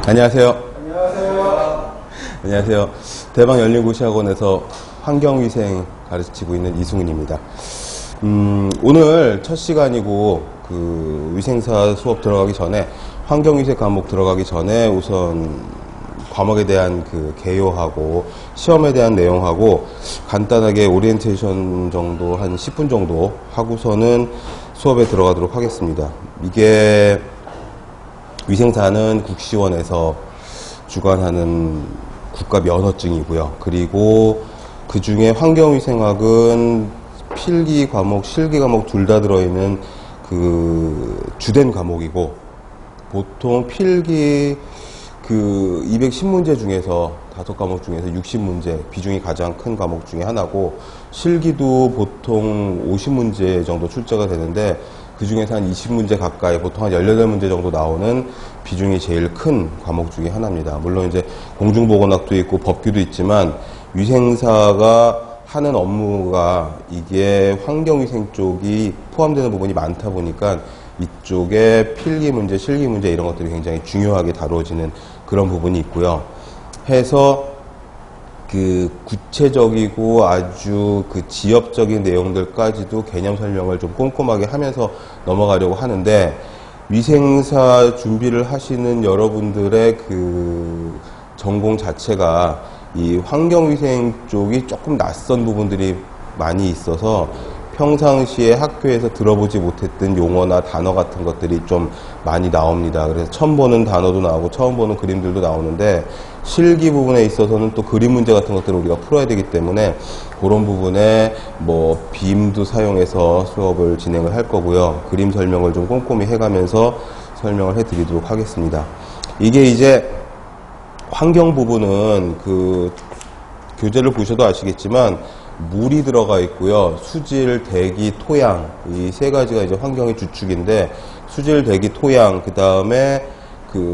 안녕하세요. 안녕하세요. 안녕하세요. 대방연립고시학원에서 환경위생 가르치고 있는 이승훈입니다. 오늘 첫 시간이고 위생사 수업 들어가기 전에 환경위생 과목 들어가기 전에 우선 과목에 대한 개요하고 시험에 대한 내용하고 간단하게 오리엔테이션 정도 한 10분 정도 하고서는 수업에 들어가도록 하겠습니다. 이게 위생사는 국시원에서 주관하는 국가 면허증이고요. 그리고 그 중에 환경위생학은 필기 과목, 실기 과목 둘 다 들어있는 주된 과목이고, 보통 필기 210문제 중에서 5과목 중에서 60문제, 비중이 가장 큰 과목 중에 하나고, 실기도 보통 50문제 정도 출제가 되는데, 그 중에서 한 20문제 가까이, 보통 한 18문제 정도 나오는 비중이 제일 큰 과목 중에 하나입니다. 물론 이제 공중보건학도 있고 법규도 있지만, 위생사가 하는 업무가 이게 환경위생 쪽이 포함되는 부분이 많다 보니까 이쪽에 필기 문제, 실기 문제 이런 것들이 굉장히 중요하게 다뤄지는 그런 부분이 있고요. 해서 구체적이고 아주 지엽적인 내용들까지도 개념 설명을 좀 꼼꼼하게 하면서 넘어가려고 하는데, 위생사 준비를 하시는 여러분들의 전공 자체가 이 환경위생 쪽이 조금 낯선 부분들이 많이 있어서 평상시에 학교에서 들어보지 못했던 용어나 단어 같은 것들이 좀 많이 나옵니다. 그래서 처음 보는 단어도 나오고 처음 보는 그림들도 나오는데, 실기 부분에 있어서는 또 그림 문제 같은 것들을 우리가 풀어야 되기 때문에 그런 부분에 빔도 사용해서 수업을 진행을 할 거고요. 그림 설명을 좀 꼼꼼히 해가면서 설명을 해드리도록 하겠습니다. 이게 이제 환경 부분은 교재를 보셔도 아시겠지만 물이 들어가 있고요. 수질, 대기, 토양, 이 세 가지가 이제 환경의 주축인데, 수질, 대기, 토양, 그 다음에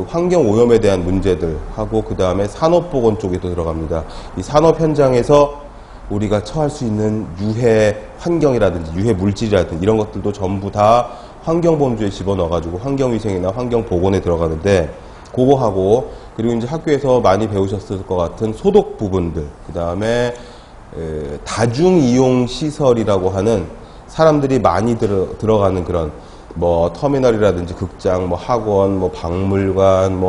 환경 오염에 대한 문제들 하고, 그 다음에 산업보건 쪽에 또 들어갑니다. 이 산업 현장에서 우리가 처할 수 있는 유해 환경이라든지 유해 물질이라든지 이런 것들도 전부 다 환경범주에 집어넣어가지고 환경위생이나 환경보건에 들어가는데, 그거 하고, 그리고 이제 학교에서 많이 배우셨을 것 같은 소독 부분들, 그 다음에 다중이용시설이라고 하는 사람들이 많이 들어가는 그런 터미널이라든지 극장, 학원, 박물관,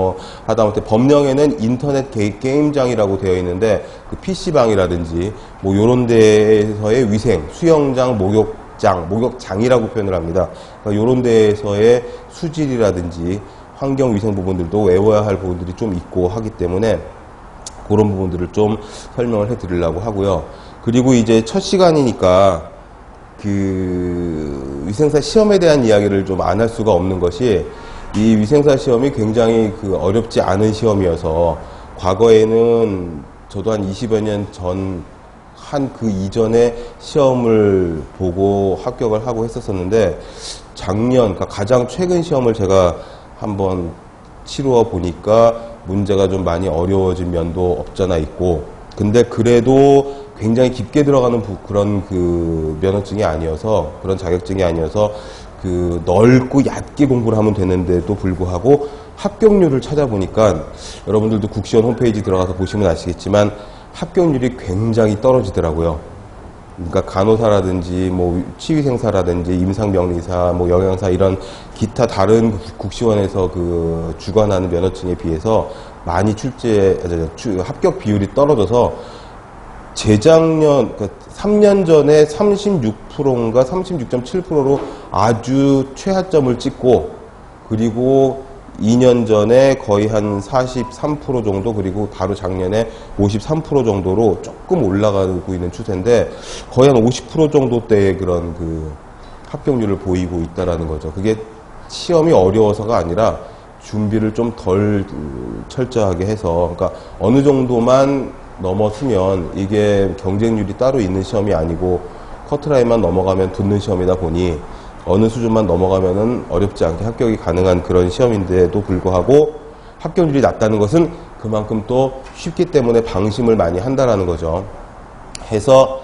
하다못해 법령에는 인터넷 게임장이라고 되어 있는데, PC방이라든지 요런 데에서의 위생, 수영장, 목욕장이라고 표현을 합니다. 그러니까 요런 데에서의 수질이라든지 환경위생 부분들도 외워야 할 부분들이 좀 있고 하기 때문에 그런 부분들을 좀 설명을 해드리려고 하고요. 그리고 이제 첫 시간이니까 위생사 시험에 대한 이야기를 좀 안 할 수가 없는 것이, 이 위생사 시험이 굉장히 어렵지 않은 시험이어서, 과거에는 저도 한 20여 년 전 이전에 시험을 보고 합격을 하고 했었었는데, 작년, 그러니까 가장 최근 시험을 제가 한번 치루어 보니까 문제가 좀 많이 어려워진 면도 없잖아 있고, 근데 그래도 굉장히 깊게 들어가는 그런 면허증이 아니어서, 그런 자격증이 아니어서 넓고 얕게 공부를 하면 되는데도 불구하고 합격률을 찾아보니까, 여러분들도 국시원 홈페이지 들어가서 보시면 아시겠지만 합격률이 굉장히 떨어지더라고요. 그러니까 간호사라든지 치위생사라든지 임상병리사, 영양사 이런 기타 다른 국시원에서 주관하는 면허증에 비해서 많이 합격 비율이 떨어져서, 재작년 3년 전에 36%인가 36.7%로 아주 최하점을 찍고, 그리고 2년 전에 거의 한 43% 정도, 그리고 바로 작년에 53% 정도로 조금 올라가고 있는 추세인데, 거의 한 50% 정도대의 그런 합격률을 보이고 있다라는 거죠. 그게 시험이 어려워서가 아니라 준비를 좀 덜 철저하게 해서, 그러니까 어느 정도만 넘었으면 이게 경쟁률이 따로 있는 시험이 아니고 커트라인만 넘어가면 붙는 시험이다 보니, 어느 수준만 넘어가면은 어렵지 않게 합격이 가능한 그런 시험인데도 불구하고 합격률이 낮다는 것은 그만큼 또 쉽기 때문에 방심을 많이 한다라는 거죠. 해서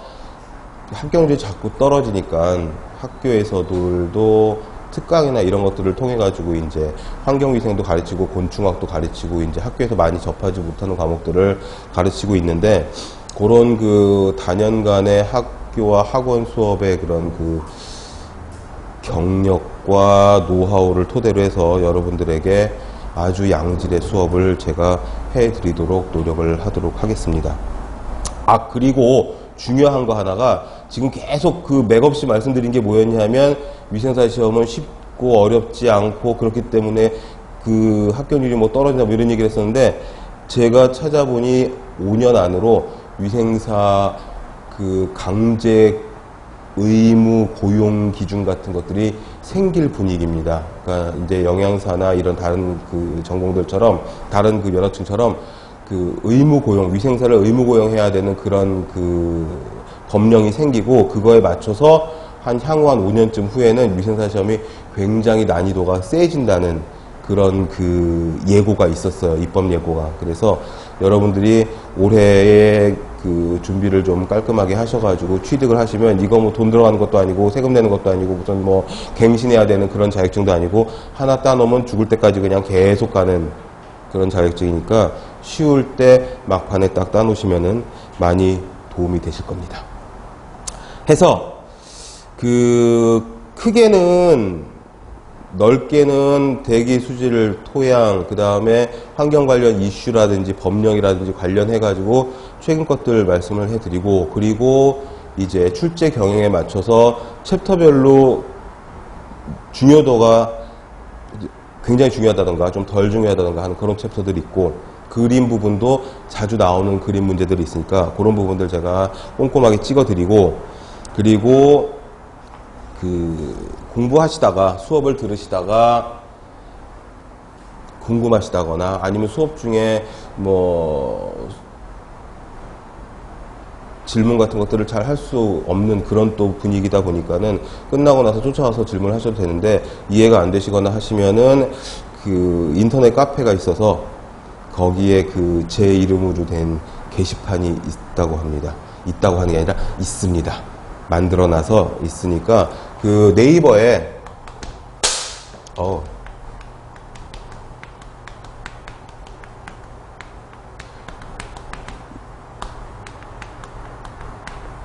합격률이 자꾸 떨어지니까 학교에서도 특강이나 이런 것들을 통해 가지고 이제 환경위생도 가르치고 곤충학도 가르치고 이제 학교에서 많이 접하지 못하는 과목들을 가르치고 있는데, 그런 그 단연간의 학교와 학원 수업의 그런 그 경력과 노하우를 토대로 해서 여러분들에게 아주 양질의 수업을 제가 해드리도록 노력을 하도록 하겠습니다. 그리고 중요한 거 하나가, 지금 계속 그 맥없이 말씀드린 게 뭐였냐면, 위생사 시험은 쉽고 어렵지 않고 그렇기 때문에 그 합격률이 뭐 떨어진다 뭐 이런 얘기를 했었는데, 제가 찾아보니 5년 안으로 위생사 그 강제 의무 고용 기준 같은 것들이 생길 분위기입니다. 그러니까 이제 영양사나 이런 다른 그 전공들처럼, 다른 그 면허증처럼 그 의무 고용, 위생사를 의무 고용해야 되는 그런 그 법령이 생기고, 그거에 맞춰서 향후 한 5년쯤 후에는 위생사 시험이 굉장히 난이도가 세진다는 그런 그 예고가 있었어요. 입법 예고가. 그래서 여러분들이 올해의 그 준비를 좀 깔끔하게 하셔가지고 취득을 하시면, 이거 뭐 돈 들어가는 것도 아니고 세금 내는 것도 아니고 무슨 뭐 갱신해야 되는 그런 자격증도 아니고, 하나 따놓으면 죽을 때까지 그냥 계속 가는 그런 자격증이니까 쉬울 때 막판에 딱 따놓으시면은 많이 도움이 되실 겁니다. 해서 그 크게는, 넓게는 대기 수질, 토양, 그 다음에 환경 관련 이슈라든지 법령이라든지 관련해가지고 최근 것들 말씀을 해드리고, 그리고 이제 출제 경향에 맞춰서 챕터별로 중요도가 굉장히 중요하다던가 좀 덜 중요하다던가 하는 그런 챕터들이 있고, 그림 부분도 자주 나오는 그림 문제들이 있으니까 그런 부분들 제가 꼼꼼하게 찍어드리고, 그리고 그 공부하시다가 수업을 들으시다가 궁금하시다거나 아니면 수업 중에 뭐 질문 같은 것들을 잘 할 수 없는 그런 또 분위기다 보니까는 끝나고 나서 쫓아와서 질문을 하셔도 되는데, 이해가 안 되시거나 하시면은 그 인터넷 카페가 있어서 거기에 그 제 이름으로 된 게시판이 있다고 합니다. 있다고 하는 게 아니라 있습니다. 만들어놔서 있으니까 그 네이버에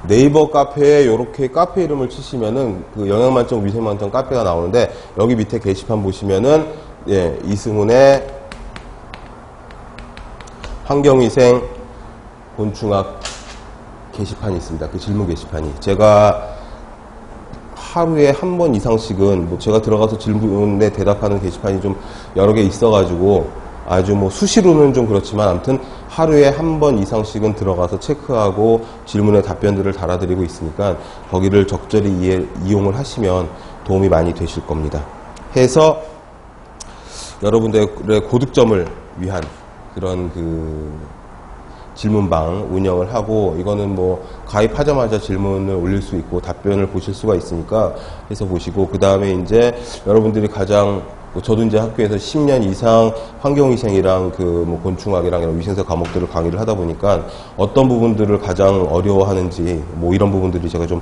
네이버 카페에 요렇게 카페 이름을 치시면은 그 영양만점 위생만점 카페가 나오는데, 여기 밑에 게시판 보시면은 이승훈의 환경위생 곤충학 게시판이 있습니다. 그 질문 게시판이. 제가 하루에 한 번 이상씩은 제가 들어가서 질문에 대답하는 게시판이 좀 여러 개 있어가지고 아주 뭐 수시로는 좀 그렇지만 아무튼 하루에 한 번 이상씩은 들어가서 체크하고 질문에 답변들을 달아드리고 있으니까 거기를 적절히 이용을 하시면 도움이 많이 되실 겁니다. 해서 여러분들의 고득점을 위한 그런 그 질문방 운영을 하고, 이거는 뭐 가입하자마자 질문을 올릴 수 있고 답변을 보실 수가 있으니까 해서 보시고, 그 다음에 이제 여러분들이 가장 저도 이제 학교에서 10년 이상 환경위생이랑 그 뭐 곤충학이랑 이런 위생사 과목들을 강의를 하다 보니까 어떤 부분들을 가장 어려워하는지 뭐 이런 부분들이 제가 좀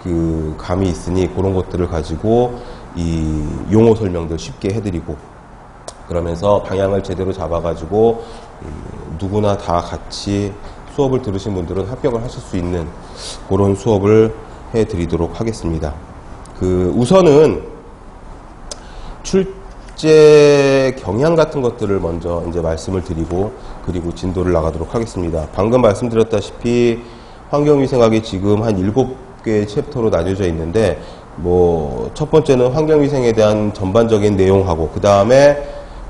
그 감이 있으니 그런 것들을 가지고 이 용어 설명들 쉽게 해드리고, 그러면서 방향을 제대로 잡아가지고 누구나 다 같이 수업을 들으신 분들은 합격을 하실 수 있는 그런 수업을 해드리도록 하겠습니다. 그 우선은 출제 경향 같은 것들을 먼저 이제 말씀을 드리고, 그리고 진도를 나가도록 하겠습니다. 방금 말씀드렸다시피 환경위생학이 지금 한 7개의 챕터로 나뉘어져 있는데, 뭐 첫 번째는 환경위생에 대한 전반적인 내용하고, 그 다음에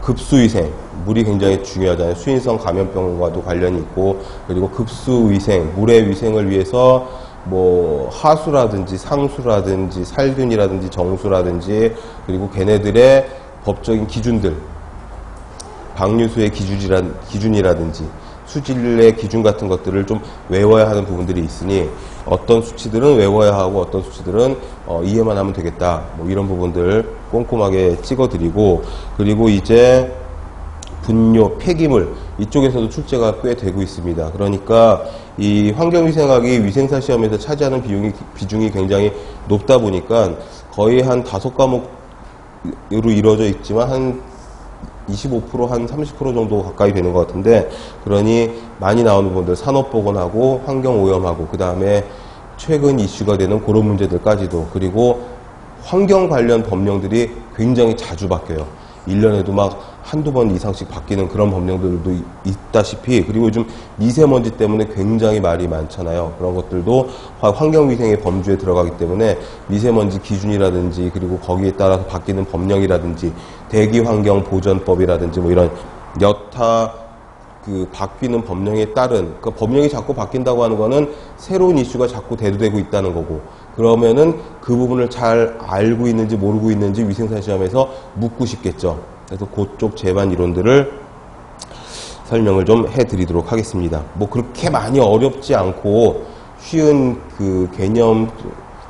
급수위생, 물이 굉장히 중요하잖아요. 수인성 감염병과도 관련이 있고, 그리고 급수위생, 물의 위생을 위해서 뭐 하수라든지 상수라든지 살균이라든지 정수라든지, 그리고 걔네들의 법적인 기준들, 방류수의 기준이라든지 수질의 기준 같은 것들을 좀 외워야 하는 부분들이 있으니, 어떤 수치들은 외워야 하고 어떤 수치들은 이해만 하면 되겠다, 뭐 이런 부분들 꼼꼼하게 찍어드리고, 그리고 이제 분뇨, 폐기물 이쪽에서도 출제가 꽤 되고 있습니다. 그러니까 이 환경위생학이 위생사 시험에서 차지하는 비중이 굉장히 높다 보니까 거의 한 5과목 이루어져 있지만 한 25%, 한 30% 정도 가까이 되는 것 같은데, 그러니 많이 나오는 부분들, 산업보건하고 환경오염하고, 그 다음에 최근 이슈가 되는 그런 문제들까지도, 그리고 환경 관련 법령들이 굉장히 자주 바뀌어요. 1년에도 막 한두 번 이상씩 바뀌는 그런 법령들도 있다시피, 그리고 요즘 미세먼지 때문에 굉장히 말이 많잖아요. 그런 것들도 환경위생의 범주에 들어가기 때문에 미세먼지 기준이라든지, 그리고 거기에 따라서 바뀌는 법령이라든지, 대기환경보전법이라든지, 뭐 이런 여타 그 바뀌는 법령에 따른, 그 법령이 자꾸 바뀐다고 하는 거는 새로운 이슈가 자꾸 대두되고 있다는 거고, 그러면은 그 부분을 잘 알고 있는지 모르고 있는지 위생사 시험에서 묻고 싶겠죠. 그래서 그쪽 제반 이론들을 설명을 좀 해드리도록 하겠습니다. 뭐 그렇게 많이 어렵지 않고 쉬운 그 개념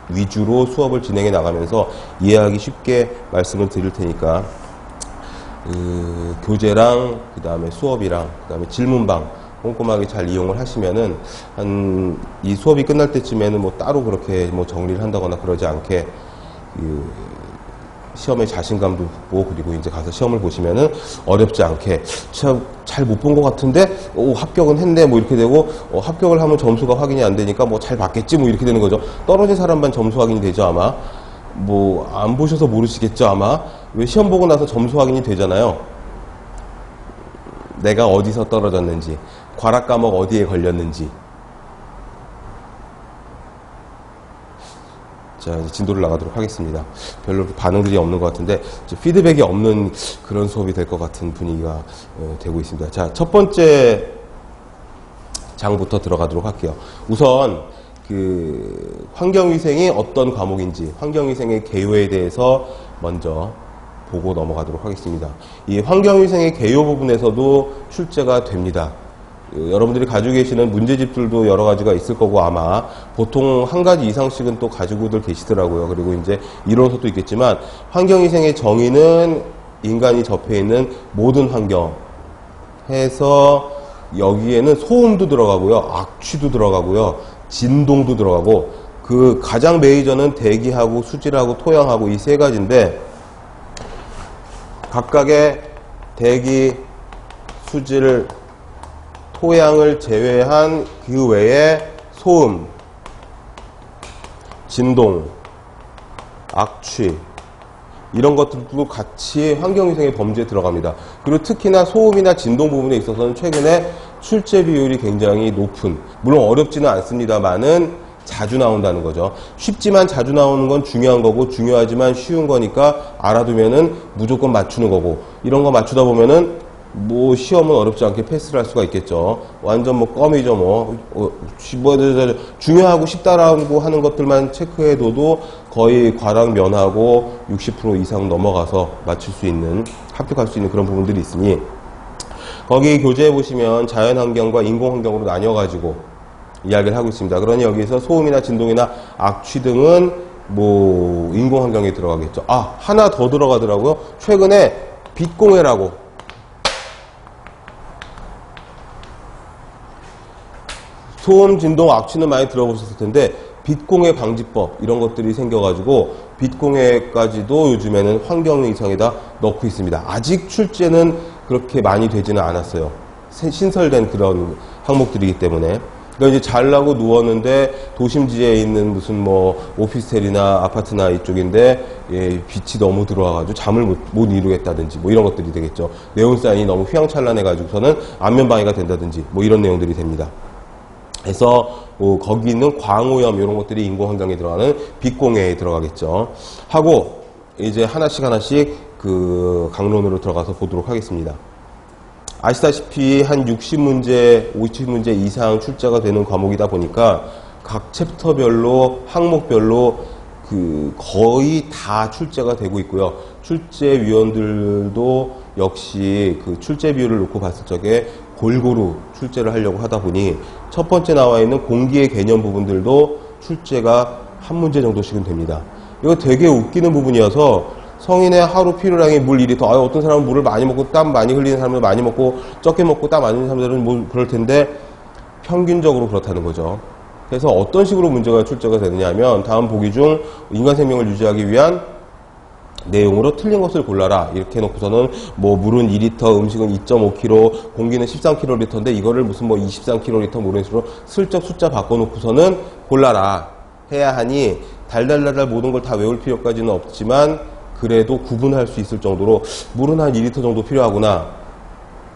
위주로 수업을 진행해 나가면서 이해하기 쉽게 말씀을 드릴 테니까, 교재랑 그 다음에 수업이랑 그 다음에 질문방 꼼꼼하게 잘 이용을 하시면은 이 수업이 끝날 때쯤에는 뭐 따로 그렇게 뭐 정리를 한다거나 그러지 않게 시험에 자신감도 붙고, 그리고 이제 가서 시험을 보시면은 어렵지 않게 잘 못 본 것 같은데 합격은 했네 뭐 이렇게 되고, 합격을 하면 점수가 확인이 안 되니까 뭐 잘 봤겠지 뭐 이렇게 되는 거죠. 떨어진 사람만 점수 확인이 되죠 아마. 뭐 안 보셔서 모르시겠죠 아마. 왜 시험 보고 나서 점수 확인이 되잖아요. 내가 어디서 떨어졌는지, 과락 과목 어디에 걸렸는지. 자, 이제 진도를 나가도록 하겠습니다. 별로 반응들이 없는 것 같은데, 피드백이 없는 그런 수업이 될 것 같은 분위기가 되고 있습니다. 자, 첫 번째 장부터 들어가도록 할게요. 우선 그 환경위생이 어떤 과목인지, 환경위생의 개요에 대해서 먼저 보고 넘어가도록 하겠습니다. 이 환경위생의 개요 부분에서도 출제가 됩니다. 여러분들이 가지고 계시는 문제집들도 여러 가지가 있을 거고, 아마 보통 한 가지 이상씩은 또 가지고들 계시더라고요. 그리고 이제 이론서도 있겠지만, 환경위생의 정의는 인간이 접해 있는 모든 환경 해서, 여기에는 소음도 들어가고요, 악취도 들어가고요, 진동도 들어가고, 그 가장 메이저는 대기하고 수질하고 토양하고 이 세 가지인데, 각각의 대기, 수질, 토양을 제외한 그 외에 소음, 진동, 악취 이런 것들도 같이 환경위생의 범주에 들어갑니다. 그리고 특히나 소음이나 진동 부분에 있어서는 최근에 출제 비율이 굉장히 높은, 물론 어렵지는 않습니다만은 자주 나온다는 거죠. 쉽지만 자주 나오는 건 중요한 거고, 중요하지만 쉬운 거니까 알아두면은 무조건 맞추는 거고, 이런 거 맞추다 보면은 뭐 시험은 어렵지 않게 패스를 할 수가 있겠죠. 완전 뭐 껌이죠 뭐. 중요하고 쉽다라고 하는 것들만 체크해둬도 거의 과락 면하고 60% 이상 넘어가서 맞출 수 있는, 합격할 수 있는 그런 부분들이 있으니, 거기 교재에 보시면 자연환경과 인공환경으로 나뉘어가지고 이야기를 하고 있습니다. 그러니 여기서 소음이나 진동이나 악취 등은 뭐 인공환경에 들어가겠죠. 아, 하나 더 들어가더라고요. 최근에 빛공해라고, 소음, 진동, 악취는 많이 들어보셨을 텐데, 빛공해 방지법 이런 것들이 생겨가지고 빛공해까지도 요즘에는 환경위생에다 넣고 있습니다. 아직 출제는 그렇게 많이 되지는 않았어요. 신설된 그런 항목들이기 때문에. 그러니까 이제 잘나고 누웠는데 도심지에 있는 무슨 뭐 오피스텔이나 아파트나 이쪽인데, 예, 빛이 너무 들어와가지고 잠을 못 이루겠다든지 뭐 이런 것들이 되겠죠. 네온사인이 너무 휘황찬란해가지고서는 안면방해가 된다든지 뭐 이런 내용들이 됩니다. 그래서 거기 있는 광오염 이런 것들이 인공환경에 들어가는 빛공해에 들어가겠죠. 하고 이제 하나씩 그 강론으로 들어가서 보도록 하겠습니다. 아시다시피 한 60문제, 50문제 이상 출제가 되는 과목이다 보니까 각 챕터별로, 항목별로 그 거의 다 출제가 되고 있고요. 출제위원들도 역시 그 출제 비율을 놓고 봤을 적에 골고루 출제를 하려고 하다 보니 첫 번째 나와 있는 공기의 개념 부분들도 출제가 한 문제 정도씩은 됩니다. 이거 되게 웃기는 부분이어서, 성인의 하루 필요량이 물 1리터, 어떤 사람은 물을 많이 먹고 땀 많이 흘리는 사람은 많이 먹고, 적게 먹고 땀 많이 흘리는 사람들은 뭐 그럴 텐데 평균적으로 그렇다는 거죠. 그래서 어떤 식으로 문제가 출제가 되느냐 하면, 다음 보기 중 인간 생명을 유지하기 위한 내용으로 틀린 것을 골라라 이렇게 해놓고서는 뭐 물은 2리터, 음식은 2.5kg, 공기는 13kg인데 이거를 무슨 뭐 23kg 뭐 이런 식으로 슬쩍 숫자 바꿔놓고서는 골라라 해야 하니 달달달달 모든 걸 다 외울 필요까지는 없지만 그래도 구분할 수 있을 정도로 물은 한 2리터 정도 필요하구나.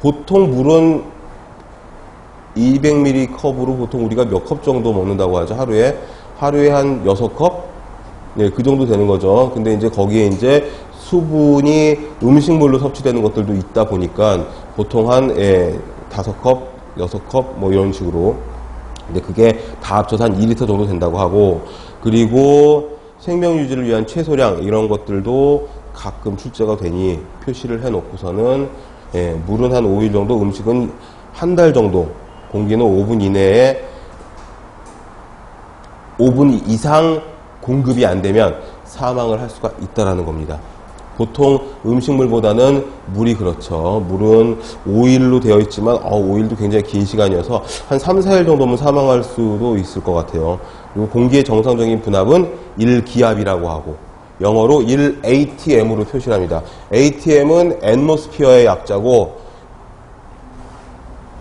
보통 물은 200ml 컵으로 보통 우리가 몇 컵 정도 먹는다고 하죠. 하루에 한 6컵? 네, 그 정도 되는 거죠. 근데 이제 거기에 이제 수분이 음식물로 섭취되는 것들도 있다 보니까 보통 한 5컵, 6컵 뭐 이런 식으로. 근데 그게 다 합쳐서 한 2리터 정도 된다고 하고, 그리고 생명 유지를 위한 최소량 이런 것들도 가끔 출제가 되니 표시를 해 놓고서는 물은 한 5일 정도, 음식은 한 달 정도, 공기는 5분 이내에 5분 이상 공급이 안 되면 사망을 할 수가 있다라는 겁니다. 보통 음식물보다는 물이 그렇죠. 물은 5일로 되어 있지만 5일도 굉장히 긴 시간이어서 한 3, 4일 정도면 사망할 수도 있을 것 같아요. 그리고 공기의 정상적인 분압은 1기압이라고 하고 영어로 1atm으로 표시를 합니다. atm은 atmosphere의 약자고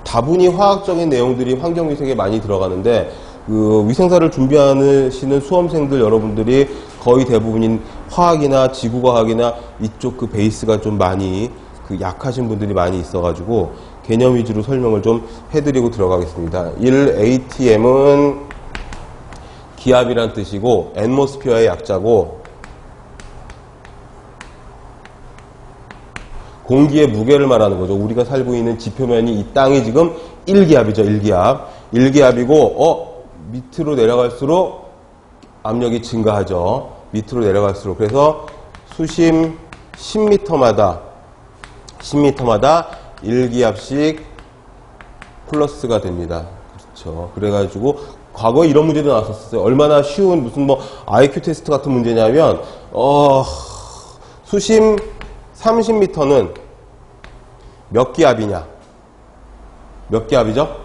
다분히 화학적인 내용들이 환경위생에 많이 들어가는데 그 위생사를 준비하시는 수험생들 여러분들이 거의 대부분인 화학이나 지구과학이나 이쪽 그 베이스가 좀 많이 그 약하신 분들이 많이 있어가지고 개념 위주로 설명을 좀 해드리고 들어가겠습니다. 1atm은 기압이란 뜻이고 atmosphere의 약자고 공기의 무게를 말하는 거죠. 우리가 살고 있는 지표면이 이 땅이 지금 1기압이죠. 1기압. 1기압이고 밑으로 내려갈수록 압력이 증가하죠. 밑으로 내려갈수록. 그래서 수심 10m마다 1기압씩 플러스가 됩니다. 그렇죠. 그래가지고 과거에 이런 문제도 나왔었어요. 얼마나 쉬운 무슨 뭐 IQ 테스트 같은 문제냐면 수심 30m는 몇 기압이냐? 몇 기압이죠?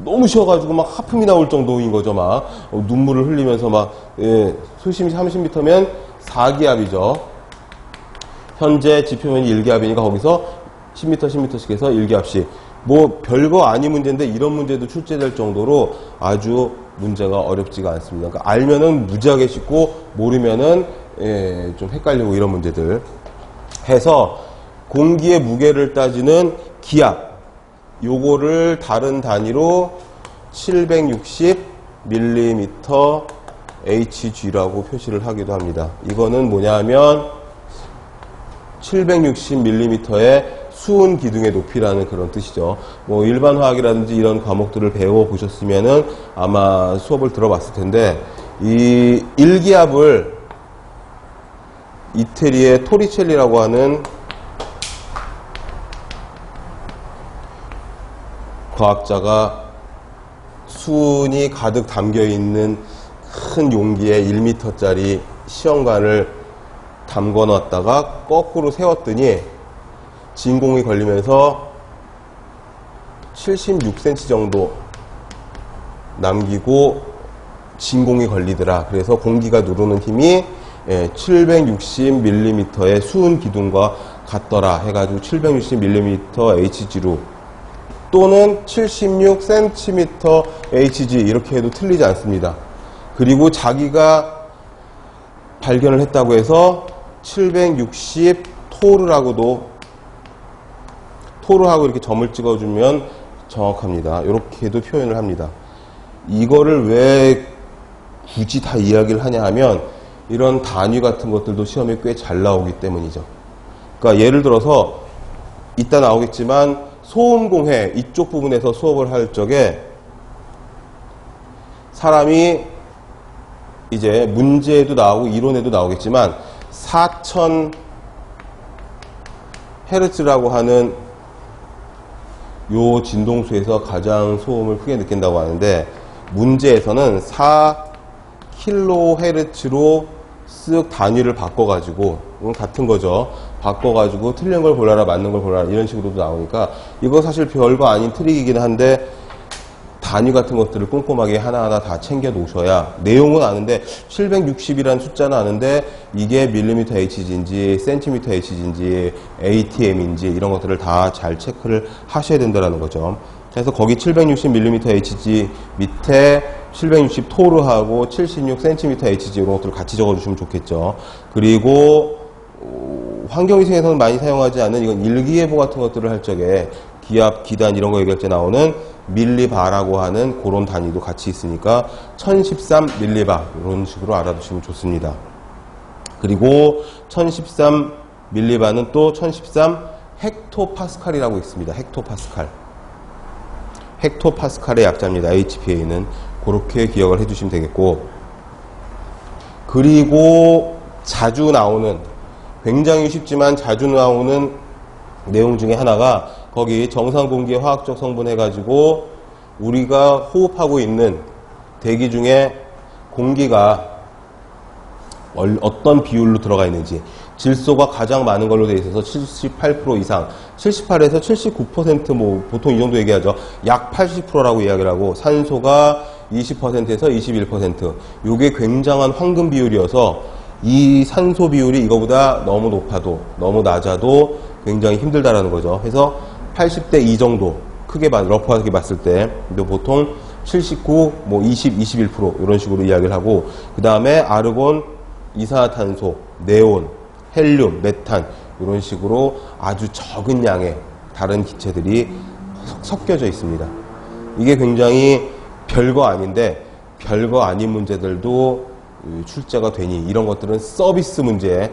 너무 쉬워가지고 막 하품이 나올 정도인 거죠. 막 눈물을 흘리면서 막 수심이 30m면 4기압이죠. 현재 지표면이 1기압이니까 거기서 10m, 10m씩 해서 1기압씩. 뭐 별거 아닌 문제인데 이런 문제도 출제될 정도로 아주 문제가 어렵지가 않습니다. 그러니까 알면은 무지하게 쉽고 모르면은 좀 헷갈리고 이런 문제들 해서 공기의 무게를 따지는 기압 요거를 다른 단위로 760mm Hg라고 표시를 하기도 합니다. 이거는 뭐냐면 760mm의 수은 기둥의 높이라는 그런 뜻이죠. 뭐 일반 화학이라든지 이런 과목들을 배워보셨으면은 아마 수업을 들어봤을 텐데 이 1기압을 이태리의 토리첼리라고 하는 과학자가 수은이 가득 담겨있는 큰 용기에 1m짜리 시험관을 담궈 놨다가 거꾸로 세웠더니 진공이 걸리면서 76cm 정도 남기고 진공이 걸리더라. 그래서 공기가 누르는 힘이 760mm의 수은 기둥과 같더라 해가지고 760mm Hg로 또는 76cm Hg 이렇게 해도 틀리지 않습니다. 그리고 자기가 발견을 했다고 해서 760 토르하고 이렇게 점을 찍어주면 정확합니다. 이렇게도 표현을 합니다. 이거를 왜 굳이 다 이야기를 하냐 하면 이런 단위 같은 것들도 시험에 꽤 잘 나오기 때문이죠. 그러니까 예를 들어서 이따 나오겠지만 소음공해 이쪽 부분에서 수업을 할 적에 사람이 이제 문제에도 나오고 이론에도 나오겠지만 4000Hz라고 하는 요 진동수에서 가장 소음을 크게 느낀다고 하는데 문제에서는 4kHz로 쓱 단위를 바꿔가지고 같은 거죠. 바꿔가지고 틀린 걸 골라라 맞는 걸 골라라 이런 식으로도 나오니까 이거 사실 별거 아닌 트릭이긴 한데 단위 같은 것들을 꼼꼼하게 하나하나 다 챙겨 놓으셔야, 내용은 아는데 760이라는 숫자는 아는데 이게 밀리미터 HG인지 센티미터 HG인지 ATM인지 이런 것들을 다 잘 체크를 하셔야 된다는 거죠. 그래서 거기 760mm HG 밑에 760 토르하고 76cm HG 이런 것들을 같이 적어주시면 좋겠죠. 그리고 환경위생에서는 많이 사용하지 않는 이건 일기예보 같은 것들을 할 적에 기압, 기단 이런 거 얘기할 때 나오는 밀리바라고 하는 그런 단위도 같이 있으니까 1013 밀리바 이런 식으로 알아두시면 좋습니다. 그리고 1013 밀리바는 또 1013 헥토파스칼이라고 있습니다. 헥토파스칼. 헥토파스칼의 약자입니다. HPA는. 그렇게 기억을 해주시면 되겠고, 그리고 자주 나오는, 굉장히 쉽지만 자주 나오는 내용 중에 하나가 거기 정상 공기의 화학적 성분 해가지고 우리가 호흡하고 있는 대기 중에 공기가 어떤 비율로 들어가 있는지, 질소가 가장 많은 걸로 되어 있어서 78% 이상, 78에서 79% 뭐 보통 이 정도 얘기하죠. 약 80%라고 이야기를 하고, 산소가 20%에서 21%. 이게 굉장한 황금 비율이어서 이 산소 비율이 이거보다 너무 높아도 너무 낮아도 굉장히 힘들다라는 거죠. 그래서 80대 2 정도 크게 러프하게 봤을 때 보통 79, 뭐 20, 21% 이런 식으로 이야기를 하고, 그 다음에 아르곤, 이산화탄소, 네온, 헬륨, 메탄 이런 식으로 아주 적은 양의 다른 기체들이 섞여져 있습니다. 이게 굉장히 별거 아닌데 별거 아닌 문제들도 출제가 되니 이런 것들은 서비스 문제,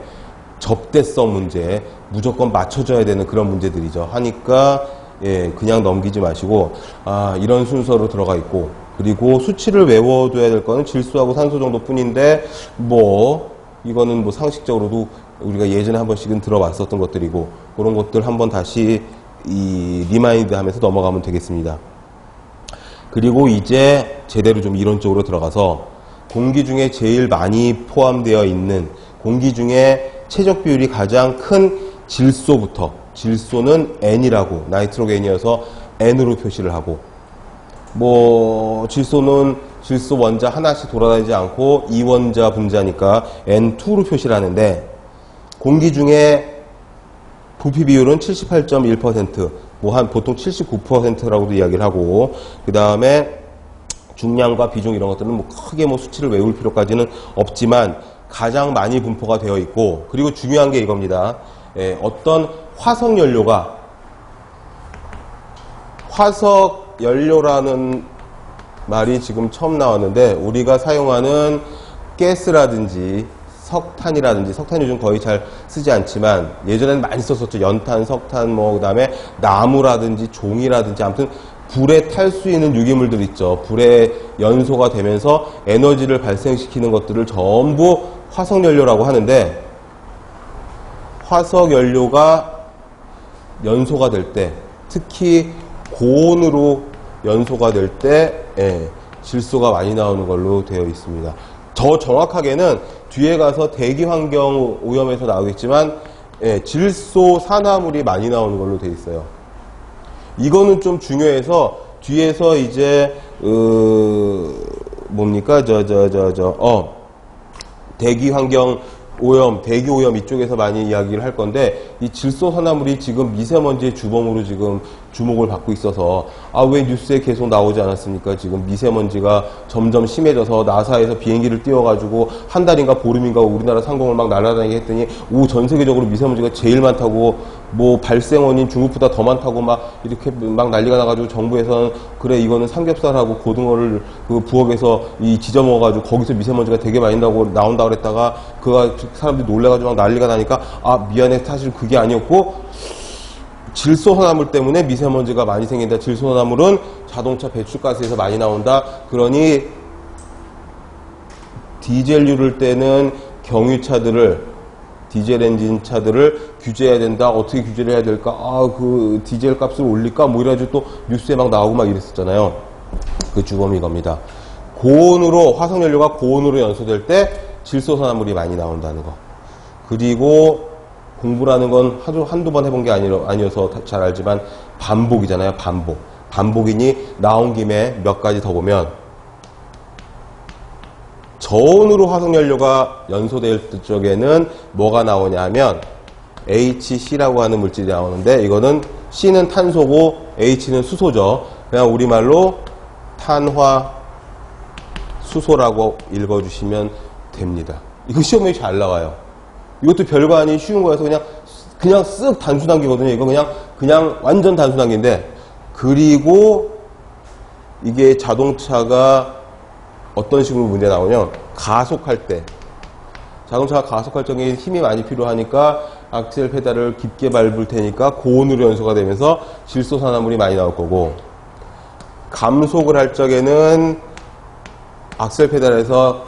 접대성 문제, 무조건 맞춰줘야 되는 그런 문제들이죠. 하니까 예, 그냥 넘기지 마시고 이런 순서로 들어가 있고, 그리고 수치를 외워둬야 될 거는 질소하고 산소 정도뿐인데 뭐 이거는 뭐 상식적으로도 우리가 예전에 한 번씩은 들어봤었던 것들이고, 그런 것들 한번 다시 리마인드 하면서 넘어가면 되겠습니다. 그리고 이제 제대로 좀 이론적으로 들어가서 공기 중에 제일 많이 포함되어 있는, 공기 중에 최적 비율이 가장 큰 질소부터, 질소는 N이라고, 나이트로겐이어서 N으로 표시를 하고, 뭐 질소는 질소 원자 하나씩 돌아다니지 않고 2원자 분자니까 N2로 표시를 하는데, 공기 중에 부피 비율은 78.1%, 뭐 한 보통 79%라고도 이야기를 하고, 그 다음에 중량과 비중 이런 것들은 뭐 크게 뭐 수치를 외울 필요까지는 없지만 가장 많이 분포가 되어 있고, 그리고 중요한 게 이겁니다. 어떤 화석 연료라는 말이 지금 처음 나왔는데, 우리가 사용하는 가스라든지 석탄이라든지, 석탄 요즘 거의 잘 쓰지 않지만 예전에는 많이 썼었죠. 연탄, 석탄, 뭐 그다음에 나무라든지 종이라든지, 아무튼 불에 탈 수 있는 유기물들 있죠. 불에 연소가 되면서 에너지를 발생시키는 것들을 전부 화석연료라고 하는데, 화석연료가 연소가 될 때, 특히 고온으로 연소가 될 때 질소가 많이 나오는 걸로 되어 있습니다. 더 정확하게는 뒤에 가서 대기 환경 오염에서 나오겠지만 질소 산화물이 많이 나오는 걸로 되어 있어요. 이거는 좀 중요해서 뒤에서 이제 뭡니까 대기 환경 오염, 대기 오염 이쪽에서 많이 이야기를 할 건데, 이 질소 산화물이 지금 미세먼지의 주범으로 지금 주목을 받고 있어서, 왜 뉴스에 계속 나오지 않았습니까? 지금 미세먼지가 점점 심해져서 나사에서 비행기를 띄워가지고 한 달인가 보름인가 우리나라 상공을 막 날아다니게 했더니 전 세계적으로 미세먼지가 제일 많다고, 뭐 발생원인 중국보다 더 많다고 막 이렇게 막 난리가 나가지고 정부에서는 그래 이거는 삼겹살하고 고등어를 그 부엌에서 지져 먹어가지고 거기서 미세먼지가 되게 많이 나온다 그랬다가 그가 사람들이 놀래가지고 막 난리가 나니까 미안해, 사실 그게 아니었고 질소산화물 때문에 미세먼지가 많이 생긴다. 질소산화물은 자동차 배출가스에서 많이 나온다. 그러니 디젤유를 떼는 경유차들을, 디젤 엔진 차들을 규제해야 된다. 어떻게 규제를 해야 될까? 그 디젤 값을 올릴까? 뭐 이래가지고 또 뉴스에 막 나오고 막 이랬었잖아요. 그 주범이 이겁니다. 고온으로, 화석연료가 고온으로 연소될 때 질소산화물이 많이 나온다는 거. 그리고 공부라는 건 한두 번 해본 게 아니어서 잘 알지만 반복이잖아요. 반복. 반복인이 나온 김에 몇 가지 더 보면 저온으로 화석연료가 연소될 적에는 뭐가 나오냐 하면 HC라고 하는 물질이 나오는데 이거는 C는 탄소고 H는 수소죠. 그냥 우리말로 탄화수소라고 읽어주시면 됩니다. 이거 시험에 잘 나와요. 이것도 별거 아닌 쉬운 거여서 그냥 쓱 단순한기거든요. 이거 그냥 완전 단순한기인데, 그리고 이게 자동차가 어떤 식으로 문제 나오냐면 가속할 때, 자동차가 가속할 적에 힘이 많이 필요하니까 악셀 페달을 깊게 밟을 테니까 고온으로 연소가 되면서 질소산화물이 많이 나올 거고, 감속을 할 적에는 악셀 페달에서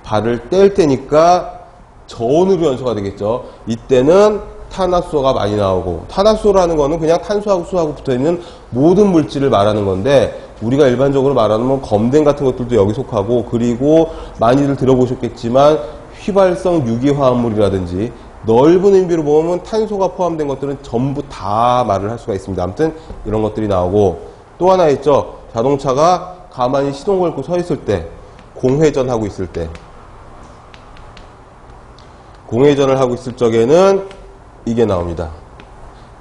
발을 뗄 때니까 저온으로 연소가 되겠죠. 이때는 탄화수소가 많이 나오고, 탄화수소라는 거는 그냥 탄소하고 수소하고 붙어있는 모든 물질을 말하는 건데, 우리가 일반적으로 말하는 뭐 검댕 같은 것들도 여기 속하고, 그리고 많이들 들어보셨겠지만 휘발성 유기화합물이라든지 넓은 의미로 보면 탄소가 포함된 것들은 전부 다 말을 할 수가 있습니다. 아무튼 이런 것들이 나오고, 또 하나 있죠. 자동차가 가만히 시동 걸고 서 있을 때, 공회전 하고 있을 때, 공회전을 하고 있을 적에는 이게 나옵니다.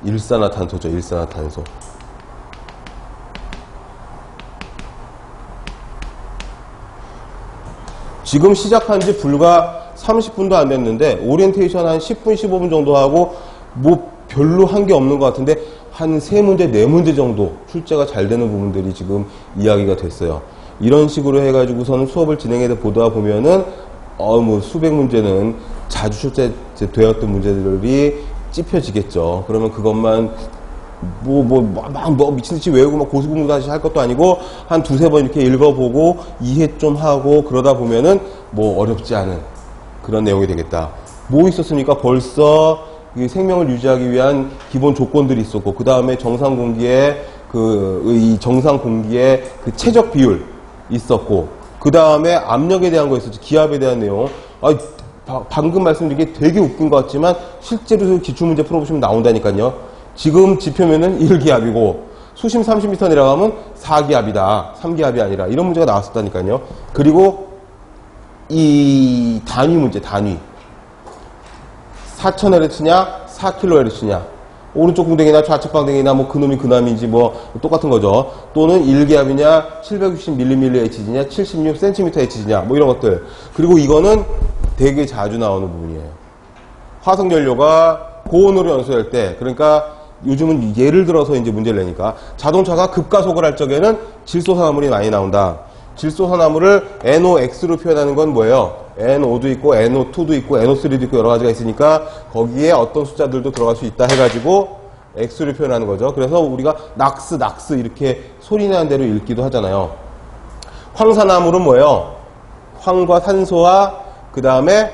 일산화탄소죠. 일산화탄소. 지금 시작한 지 불과 30분도 안 됐는데 오리엔테이션 한 10분, 15분 정도 하고 뭐 별로 한 게 없는 것 같은데 한 3문제, 4문제 정도 출제가 잘 되는 부분들이 지금 이야기가 됐어요. 이런 식으로 해가지고서는 수업을 진행해서 보다 보면은 뭐 수백 문제는 자주 출제되었던 문제들이 찝혀지겠죠. 그러면 그것만 미친듯이 외우고 막 고수공부다시 할 것도 아니고 한 2-3번 이렇게 읽어보고 이해 좀 하고 그러다 보면은 뭐 어렵지 않은 그런 내용이 되겠다. 뭐 있었습니까? 벌써 이 생명을 유지하기 위한 기본 조건들이 있었고, 그 다음에 정상 공기의 이 정상 공기의 그 최적 비율 있었고, 그 다음에 압력에 대한 거 있었지. 기압에 대한 내용. 방금 말씀드린 게 되게 웃긴 것 같지만 실제로 기출문제 풀어보시면 나온다니까요. 지금 지표면은 1기압이고 수심 30m 내려가면 4기압이다. 3기압이 아니라 이런 문제가 나왔었다니까요. 그리고 이 단위 문제, 단위. 4000Hz냐 4kHz냐, 오른쪽 궁뎅이나 좌측 방댕이나 뭐 그놈이 그남인지 뭐 똑같은 거죠. 또는 1기압이냐 760mmHg냐 76cmHg냐 뭐 이런 것들. 그리고 이거는 되게 자주 나오는 부분이에요. 화석연료가 고온으로 연소될 때, 그러니까 요즘은 예를 들어서 이제 문제를 내니까 자동차가 급가속을 할 적에는 질소산화물이 많이 나온다. 질소산화물을 NOx로 표현하는 건 뭐예요? NO도 있고 NO2도 있고 NO3도 있고 여러 가지가 있으니까 거기에 어떤 숫자들도 들어갈 수 있다 해가지고 X로 표현하는 거죠. 그래서 우리가 낙스 이렇게 소리나는 대로 읽기도 하잖아요. 황산화물은 뭐예요? 황과 산소와 그 다음에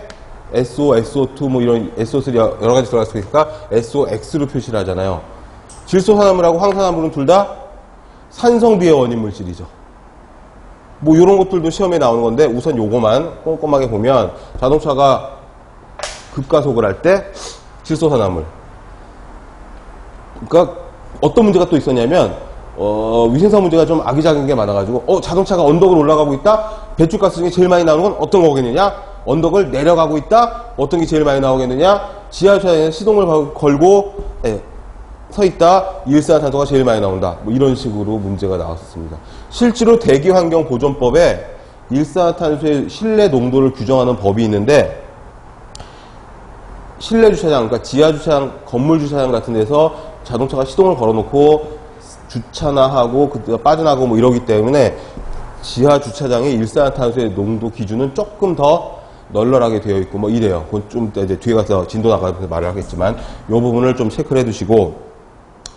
SO, SO2 뭐 이런 SO3 여러 가지 들어갈 수 있으니까 SOX로 표시를 하잖아요. 질소산화물하고 황산화물은 둘 다 산성비의 원인 물질이죠. 뭐 이런 것들도 시험에 나오는 건데 우선 요거만 꼼꼼하게 보면 자동차가 급가속을 할 때 질소산화물. 그러니까 어떤 문제가 또 있었냐면 위생사 문제가 좀 아기자기한 게 많아가지고 자동차가 언덕을 올라가고 있다. 배출가스 중에 제일 많이 나오는 건 어떤 거겠느냐? 언덕을 내려가고 있다. 어떤 게 제일 많이 나오겠느냐? 지하철에 시동을 걸고 서 있다. 일산화탄소가 제일 많이 나온다. 뭐 이런 식으로 문제가 나왔었습니다. 실제로 대기환경보존법에 일산화탄소의 실내 농도를 규정하는 법이 있는데, 실내 주차장, 그러니까 지하 주차장, 건물 주차장 같은 데서 자동차가 시동을 걸어놓고 주차나 하고 빠져나가고 뭐 이러기 때문에 지하 주차장의 일산화탄소의 농도 기준은 조금 더 널널하게 되어 있고 뭐 이래요. 그건 좀 이제 뒤에 가서 진도 나가면서 말을 하겠지만 이 부분을 좀 체크를 해두시고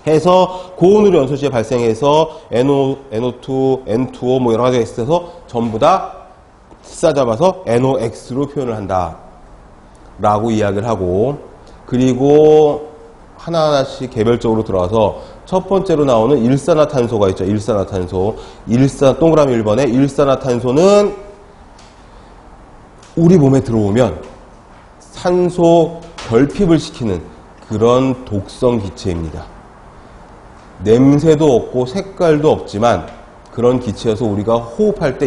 해서 고온으로 연소 시에 발생해서 NO2, N2O 뭐 여러 가지가 있어서 전부 다 싸잡아서 NOx로 표현을 한다 라고 이야기를 하고, 그리고 하나하나씩 개별적으로 들어가서 첫 번째로 나오는 일산화탄소가 있죠. 일산화탄소. 동그라미 1번에 일산화탄소는 우리 몸에 들어오면 산소 결핍을 시키는 그런 독성 기체입니다. 냄새도 없고 색깔도 없지만 그런 기체여서 우리가 호흡할 때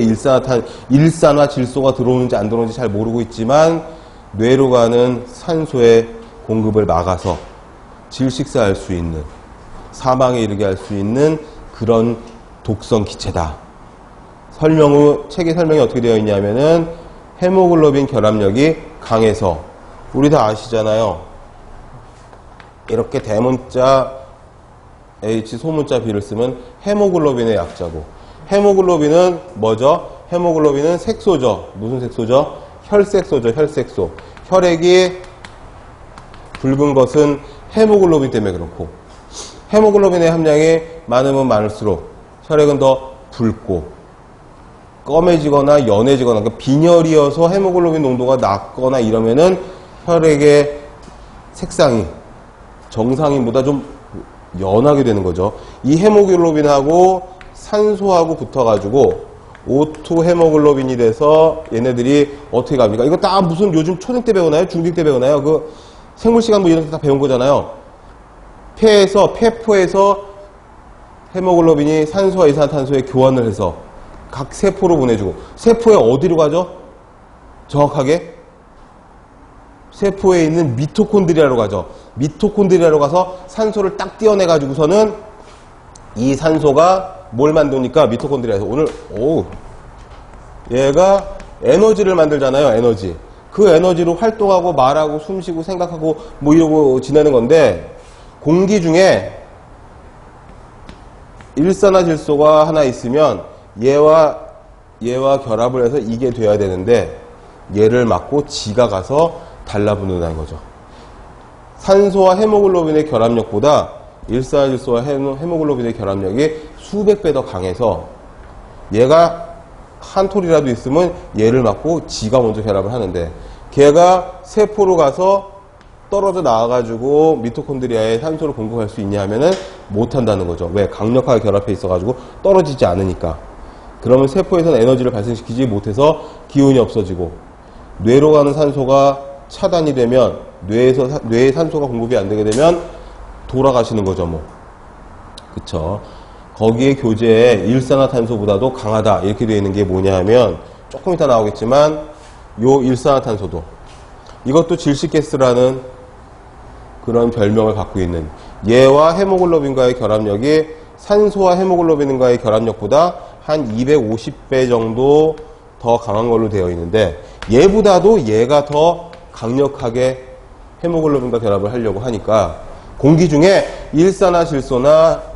일산화질소가 들어오는지 안 들어오는지 잘 모르고 있지만 뇌로 가는 산소의 공급을 막아서 질식사할 수 있는, 사망에 이르게 할 수 있는 그런 독성 기체다. 책의 설명이 어떻게 되어 있냐면은 헤모글로빈 결합력이 강해서, 우리 다 아시잖아요. 이렇게 대문자 H, 소문자 B를 쓰면 헤모글로빈의 약자고, 헤모글로빈은 뭐죠? 헤모글로빈은 색소죠. 무슨 색소죠? 혈색소죠. 혈색소. 혈액이 붉은 것은 헤모글로빈 때문에 그렇고, 헤모글로빈의 함량이 많으면 많을수록 혈액은 더 붉고 검해지거나 연해지거나, 그러니까 빈혈이어서 헤모글로빈 농도가 낮거나 이러면은 혈액의 색상이 정상인보다 좀 연하게 되는 거죠. 이 헤모글로빈하고 산소하고 붙어가지고 O2 헤모글로빈이 돼서 얘네들이 어떻게 갑니까? 이거 다 무슨 요즘 초등 때 배우나요? 중딩 때 배우나요? 그 생물 시간 뭐 이런 거 다 배운 거잖아요. 폐포에서 헤모글로빈이 산소와 이산화탄소에 교환을 해서 각 세포로 보내주고, 세포에 어디로 가죠? 정확하게 세포에 있는 미토콘드리아로 가죠. 미토콘드리아로 가서 산소를 딱 떼어내 가지고서는 이 산소가 뭘 만드니까 미토콘드리아에서 오늘 얘가 에너지를 만들잖아요. 에너지. 그 에너지로 활동하고 말하고 숨쉬고 생각하고 뭐 이러고 지내는 건데, 공기 중에 일산화질소가 하나 있으면 얘와 결합을 해서 이게 돼야 되는데 얘를 막고 지가 가서 달라붙는다는 거죠. 산소와 헤모글로빈의 결합력보다 일산화질소와 헤모글로빈의 결합력이 수백 배 더 강해서 얘가 한 톨이라도 있으면 얘를 막고 지가 먼저 결합을 하는데, 걔가 세포로 가서 떨어져 나와가지고 미토콘드리아에 산소를 공급할 수 있냐 하면은 못한다는 거죠. 왜? 강력하게 결합해 있어가지고 떨어지지 않으니까. 그러면 세포에서는 에너지를 발생시키지 못해서 기운이 없어지고, 뇌로 가는 산소가 차단이 되면, 뇌에 산소가 공급이 안 되게 되면 돌아가시는 거죠, 뭐. 그쵸. 거기에 교재에 일산화탄소보다도 강하다 이렇게 되어 있는 게 뭐냐 하면, 조금 이따 나오겠지만 요 일산화탄소도, 이것도 질식가스라는 그런 별명을 갖고 있는, 얘와 헤모글로빈과의 결합력이 산소와 헤모글로빈과의 결합력보다 한 250배 정도 더 강한 걸로 되어 있는데, 얘보다도 얘가 더 강력하게 헤모글로빈과 결합을 하려고 하니까 공기 중에 일산화질소나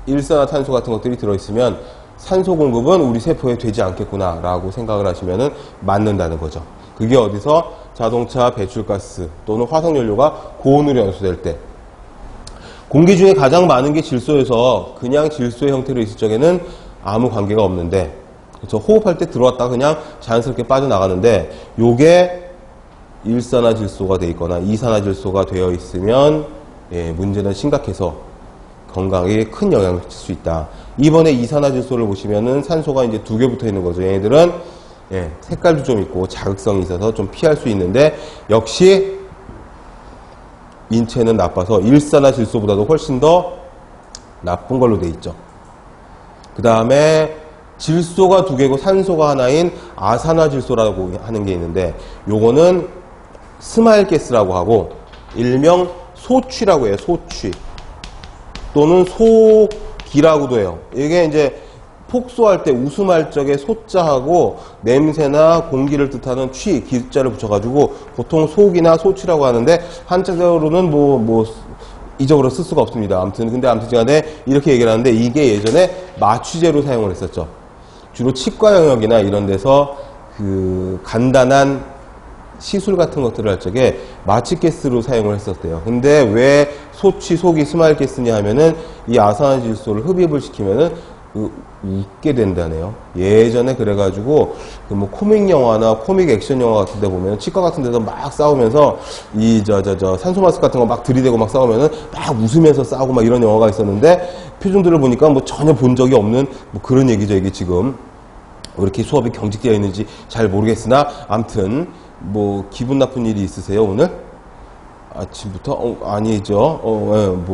일산화탄소 같은 것들이 들어있으면 산소 공급은 우리 세포에 되지 않겠구나 라고 생각을 하시면 맞는다는 거죠. 그게 어디서? 자동차 배출가스 또는 화석연료가 고온으로 연소될 때. 공기 중에 가장 많은 게 질소여서 그냥 질소의 형태로 있을 적에는 아무 관계가 없는데, 그렇죠? 호흡할 때 들어왔다가 그냥 자연스럽게 빠져나가는데, 요게 일산화질소가 되어 있거나 이산화질소가 되어 있으면 문제는 심각해서 건강에 큰 영향을 미칠 수 있다. 이번에 이산화질소를 보시면은 산소가 이제 2개 붙어 있는 거죠. 얘네들은 색깔도 좀 있고 자극성이 있어서 좀 피할 수 있는데, 역시 인체는 나빠서 일산화질소보다도 훨씬 더 나쁜 걸로 돼 있죠. 그 다음에 질소가 2개고 산소가 하나인 아산화질소라고 하는 게 있는데, 요거는 스마일가스라고 하고 일명 소취라고 해요. 소취 또는 소기라고도 해요. 이게 이제 폭소할 때 웃음할 적에 소자하고 냄새나 공기를 뜻하는 취, 기자를 붙여가지고 보통 소기나 소취라고 하는데, 한자적으로는 뭐 이적으로 쓸 수가 없습니다. 아무튼 간에 이렇게 얘기를 하는데, 이게 예전에 마취제로 사용을 했었죠. 주로 치과 영역이나 이런 데서 그 간단한 시술 같은 것들을 할 적에 마취가스로 사용을 했었대요. 근데 왜 소취, 소기, 스마일가스냐 하면은 이 아산화질소를 흡입을 시키면은 웃게 된다네요. 예전에 그래가지고 뭐 코믹 영화나 코믹 액션 영화 같은 데 보면 치과 같은 데서 막 싸우면서 산소 마스크 같은 거 막 들이대고 막 싸우면은 막 웃으면서 싸우고 막 이런 영화가 있었는데, 표정들을 보니까 뭐 전혀 본 적이 없는 뭐 그런 얘기죠. 이게 지금 왜 이렇게 수업이 경직되어 있는지 잘 모르겠으나, 암튼 뭐 기분 나쁜 일이 있으세요 오늘? 아침부터? 아니죠.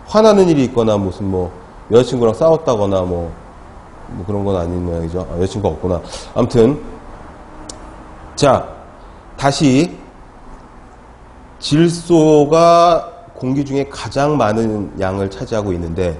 화나는 일이 있거나 무슨 여자친구랑 싸웠다거나 뭐 그런 건 아닌 모양이죠. 여자친구가 없구나. 아무튼, 자, 다시, 질소가 공기 중에 가장 많은 양을 차지하고 있는데,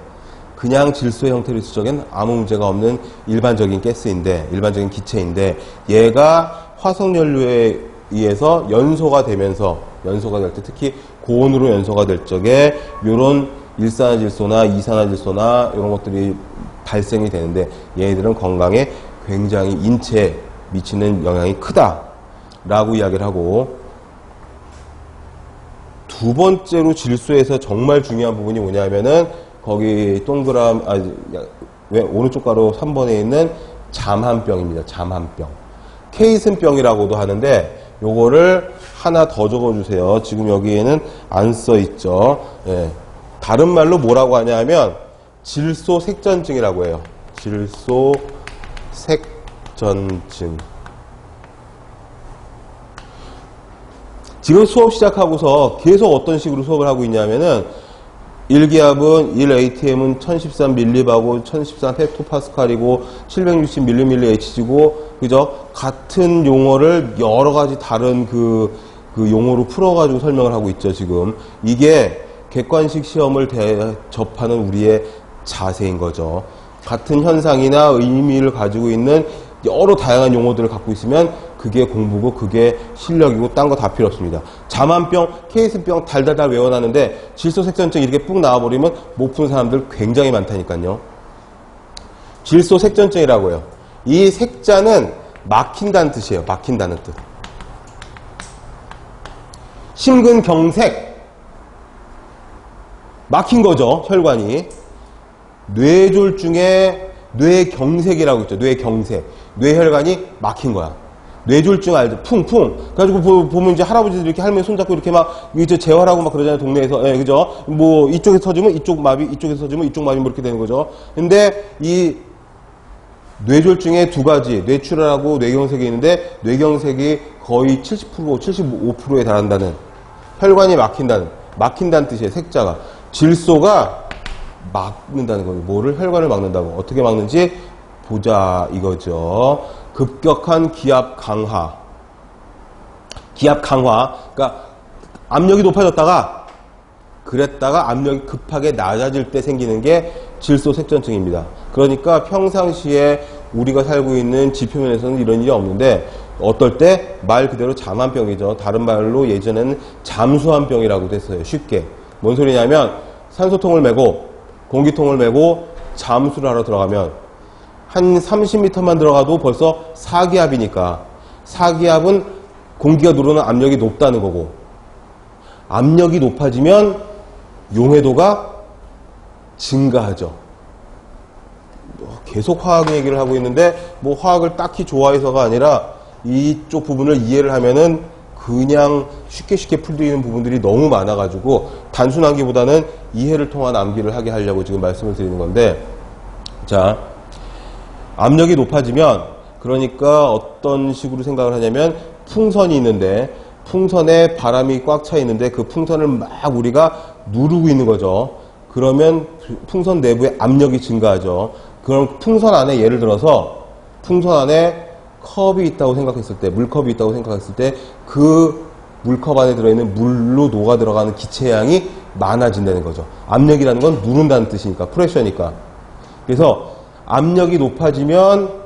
그냥 질소의 형태를 수적엔 아무 문제가 없는 일반적인 가스인데, 일반적인 기체인데, 얘가 화석연료에 의해서 연소가 되면서, 연소가 될 때, 특히 고온으로 연소가 될 적에, 요런 일산화질소나 이산화질소나 이런 것들이 발생이 되는데, 얘네들은 건강에 굉장히 인체에 미치는 영향이 크다라고 이야기를 하고, 두 번째로 질소에서 정말 중요한 부분이 뭐냐면은 거기 동그란 오른쪽 가로 3번에 있는 잠한병입니다. 잠한병. 케이슨병이라고도 하는데 요거를 하나 더 적어주세요. 지금 여기에는 안 써있죠. 예. 다른 말로 뭐라고 하냐면 질소색전증이라고 해요. 질소색전증. 지금 수업 시작하고서 계속 어떤 식으로 수업을 하고 있냐면은 1기압은 1ATM은 1013 밀립하고 1013 헥토파스칼이고 760 mmHg고 그죠? 같은 용어를 여러 가지 다른 그 용어로 풀어가지고 설명을 하고 있죠, 지금. 이게 객관식 시험을 대접하는 우리의 자세인 거죠. 같은 현상이나 의미를 가지고 있는 여러 다양한 용어들을 갖고 있으면 그게 공부고 그게 실력이고 딴 거 다 필요 없습니다. 잠한병, 케이슨병 달달달 외워놨는데 질소색전증 이렇게 뿡 나와버리면 못 푼 사람들 굉장히 많다니까요. 질소색전증이라고 해요. 이 색자는 막힌다는 뜻이에요. 막힌다는 뜻. 심근경색. 막힌 거죠. 혈관이. 뇌졸중에 뇌경색이라고 있죠. 뇌경색. 뇌혈관이 막힌 거야. 뇌졸중 알죠? 쿵쿵. 그래가지고 보면 이제 할아버지들 이렇게 할머니 손잡고 이렇게 막, 이제 재활하고 막 그러잖아요, 동네에서. 예, 그죠? 뭐, 이쪽에서 터지면 이쪽 마비, 이쪽에서 터지면 이쪽 마비 뭐 이렇게 되는 거죠. 근데 이 뇌졸중에 두 가지, 뇌출혈하고 뇌경색이 있는데, 뇌경색이 거의 70%, 75%에 달한다는, 혈관이 막힌다는 뜻이에요, 색자가. 질소가 막는다는 거예요. 뭐를? 혈관을 막는다고. 어떻게 막는지 보자, 이거죠. 급격한 기압 강화. 기압 강화. 그러니까 압력이 높아졌다가 그랬다가 압력이 급하게 낮아질 때 생기는 게 질소색전증입니다. 그러니까 평상시에 우리가 살고 있는 지표면에서는 이런 일이 없는데 어떨 때 말 그대로 잠한병이죠. 다른 말로 예전에는 잠수한병이라고도 했어요. 쉽게. 뭔 소리냐면 산소통을 메고 공기통을 메고 잠수를 하러 들어가면 한 30m만 들어가도 벌써 4기압이니까 4기압은 공기가 누르는 압력이 높다는 거고 압력이 높아지면 용해도가 증가하죠. 계속 화학 얘기를 하고 있는데 뭐 화학을 딱히 좋아해서가 아니라 이쪽 부분을 이해를 하면은 그냥 쉽게 풀리는 부분들이 너무 많아가지고 단순 암기보다는 이해를 통한 암기를 하게 하려고 지금 말씀을 드리는 건데 자 압력이 높아지면 그러니까 어떤 식으로 생각을 하냐면 풍선이 있는데 풍선에 바람이 꽉 차 있는데 그 풍선을 막 우리가 누르고 있는 거죠. 그러면 풍선 내부에 압력이 증가하죠. 그럼 풍선 안에 예를 들어서 풍선 안에 컵이 있다고 생각했을 때 물컵이 있다고 생각했을 때 그 물컵 안에 들어있는 물로 녹아 들어가는 기체량이 많아진다는 거죠. 압력이라는 건 누른다는 뜻이니까 프레셔니까. 그래서 압력이 높아지면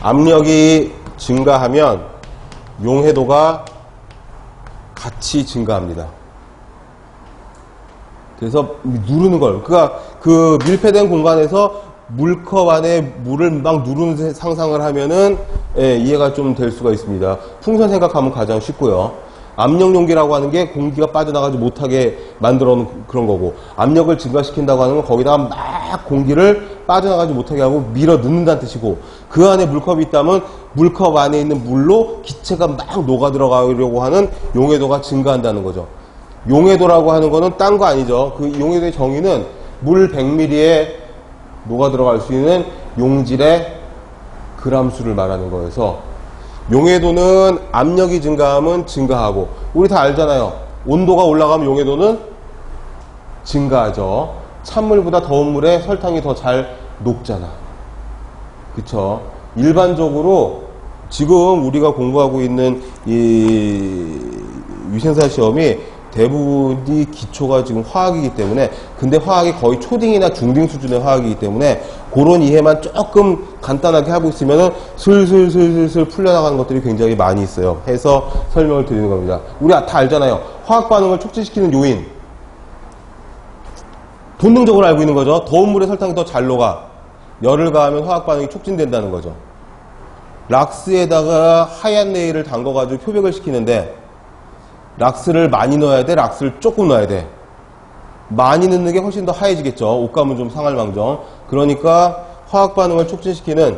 압력이 증가하면 용해도가 같이 증가합니다. 그래서 누르는 걸 그러니까 그 밀폐된 공간에서 물컵 안에 물을 막 누르는 상상을 하면은 예, 이해가 좀 될 수가 있습니다. 풍선 생각하면 가장 쉽고요. 압력 용기라고 하는 게 공기가 빠져나가지 못하게 만들어 놓은 그런 거고 압력을 증가시킨다고 하는 건 거기다가 막 공기를 빠져나가지 못하게 하고 밀어 넣는다는 뜻이고 그 안에 물컵이 있다면 물컵 안에 있는 물로 기체가 막 녹아 들어가려고 하는 용해도가 증가한다는 거죠. 용해도라고 하는 거는 딴 거 아니죠. 그 용해도의 정의는 물 100ml에 녹아 들어갈 수 있는 용질의 그람수를 말하는 거여서 용해도는 압력이 증가하면 증가하고, 우리 다 알잖아요. 온도가 올라가면 용해도는 증가하죠. 찬물보다 더운 물에 설탕이 더 잘 녹잖아. 그쵸? 일반적으로 지금 우리가 공부하고 있는 이 위생사 시험이 대부분이 기초가 지금 화학이기 때문에, 근데 화학이 거의 초딩이나 중딩 수준의 화학이기 때문에 그런 이해만 조금 간단하게 하고 있으면 슬슬 풀려나가는 것들이 굉장히 많이 있어요. 해서 설명을 드리는 겁니다. 우리 다 알잖아요. 화학 반응을 촉진시키는 요인, 본능적으로 알고 있는 거죠. 더운 물에 설탕이 더 잘 녹아. 열을 가하면 화학 반응이 촉진된다는 거죠. 락스에다가 하얀 네일을 담궈가지고 표백을 시키는데, 락스를 많이 넣어야 돼? 락스를 조금 넣어야 돼? 많이 넣는 게 훨씬 더 하얘지겠죠. 옷감은 좀 상할 망정. 그러니까 화학 반응을 촉진시키는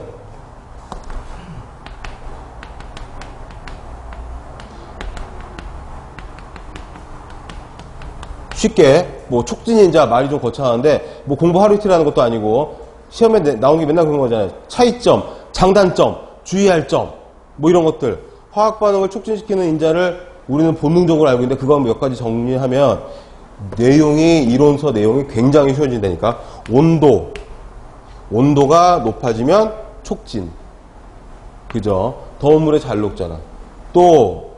쉽게 뭐 촉진인자 말이 좀 거창한데, 뭐 공부 하루 이틀 하는 것도 아니고 시험에 나오는 게 맨날 그런 거잖아요. 차이점, 장단점, 주의할 점, 뭐 이런 것들. 화학 반응을 촉진시키는 인자를 우리는 본능적으로 알고 있는데, 그거 몇 가지 정리하면 내용이, 이론서 내용이 굉장히 쉬워진다니까. 온도가 높아지면 촉진. 그죠? 더운 물에 잘 녹잖아. 또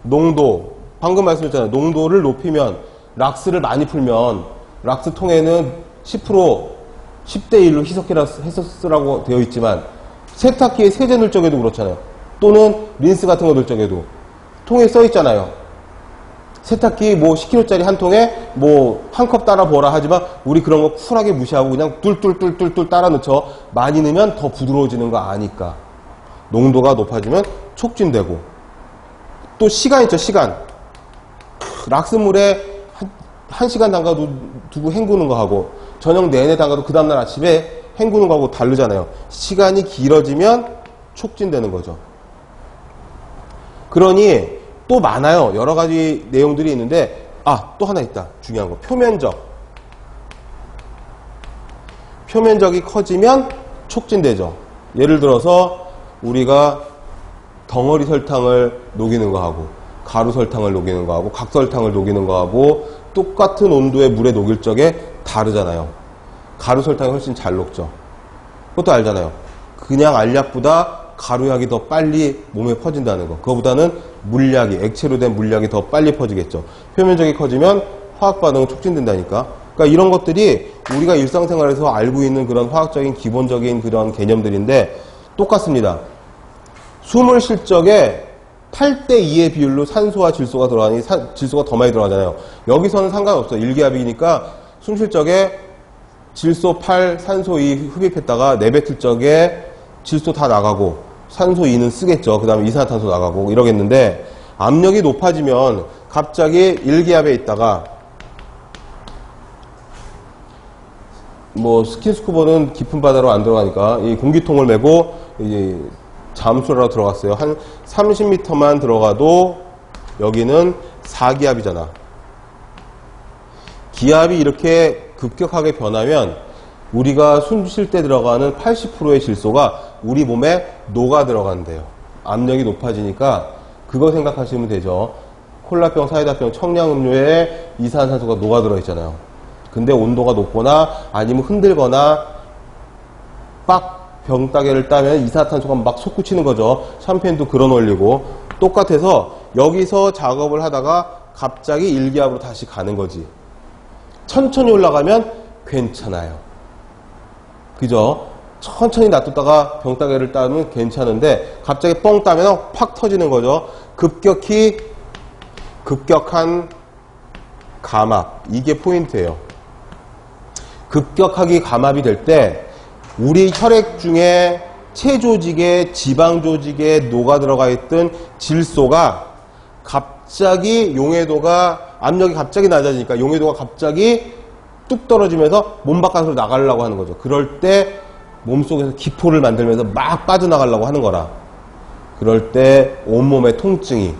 농도, 방금 말씀드렸잖아요. 농도를 높이면, 락스를 많이 풀면 락스 통에는 10% 10대 1로 희석해서 되어 있지만, 세탁기에 세제 넣을 적에도 그렇잖아요. 또는 린스 같은 거 넣을 적에도 통에 써 있잖아요. 세탁기 뭐 10kg짜리 한 통에 뭐 한 컵 따라 부어라 하지만, 우리 그런 거 쿨하게 무시하고 그냥 뚫뚫 따라 넣죠. 많이 넣으면 더 부드러워지는 거 아니까. 농도가 높아지면 촉진되고. 또 시간 있죠, 시간. 락스물에 한 시간 담가두고 헹구는 거 하고, 저녁 내내 담가도 그 다음날 아침에 헹구는 거하고 다르잖아요. 시간이 길어지면 촉진되는 거죠. 그러니 또 많아요. 여러 가지 내용들이 있는데, 또 하나 있다. 중요한 거. 표면적이 커지면 촉진되죠. 예를 들어서 우리가 덩어리 설탕을 녹이는 거 하고, 가루 설탕을 녹이는 거 하고, 각설탕을 녹이는 거 하고 똑같은 온도의 물에 녹일 적에 다르잖아요. 가루 설탕이 훨씬 잘 녹죠. 그것도 알잖아요. 그냥 알약보다 가루약이 더 빨리 몸에 퍼진다는 거. 그거보다는 물약이, 액체로 된 물약이 더 빨리 퍼지겠죠. 표면적이 커지면 화학 반응은 촉진된다니까. 그러니까 이런 것들이 우리가 일상생활에서 알고 있는 그런 화학적인 기본적인 그런 개념들인데 똑같습니다. 숨을 쉴 적에 8대2의 비율로 산소와 질소가 들어가니 질소가 더 많이 들어가잖아요. 여기서는 상관없어요. 일기압이니까 숨 쉴 적에 질소 8, 산소 2 흡입했다가 내뱉을 적에 질소 다 나가고 산소 2는 쓰겠죠. 그 다음에 이산화탄소 나가고 이러겠는데, 압력이 높아지면 갑자기 일기압에 있다가, 뭐 스킨스쿠버는 깊은 바다로 안 들어가니까 이 공기통을 메고 이제 잠수하러 들어갔어요. 한 30m만 들어가도 여기는 4기압이잖아. 기압이 이렇게 급격하게 변하면 우리가 숨 쉴 때 들어가는 80%의 질소가 우리 몸에 녹아 들어간대요. 압력이 높아지니까 그거 생각하시면 되죠. 콜라병, 사이다병, 청량음료에 이산화탄소가 녹아 들어 있잖아요. 근데 온도가 높거나 아니면 흔들거나 병따개를 따면 이산화탄소가 막 솟구치는 거죠. 샴페인도 그런 원리고 똑같아서 여기서 작업을 하다가 갑자기 일기압으로 다시 가는 거지. 천천히 올라가면 괜찮아요. 그죠? 천천히 놔뒀다가 병따개를 따면 괜찮은데 갑자기 뻥 따면 팍 터지는 거죠. 급격한 감압. 이게 포인트예요. 급격하게 감압이 될 때 우리 혈액 중에 체조직에 지방조직에 녹아 들어가 있던 질소가 갑자기 용해도가, 압력이 갑자기 낮아지니까 용해도가 갑자기 뚝 떨어지면서 몸 바깥으로 나가려고 하는 거죠. 그럴 때 몸속에서 기포를 만들면서 막 빠져나가려고 하는 거라. 그럴 때 온몸에 통증이,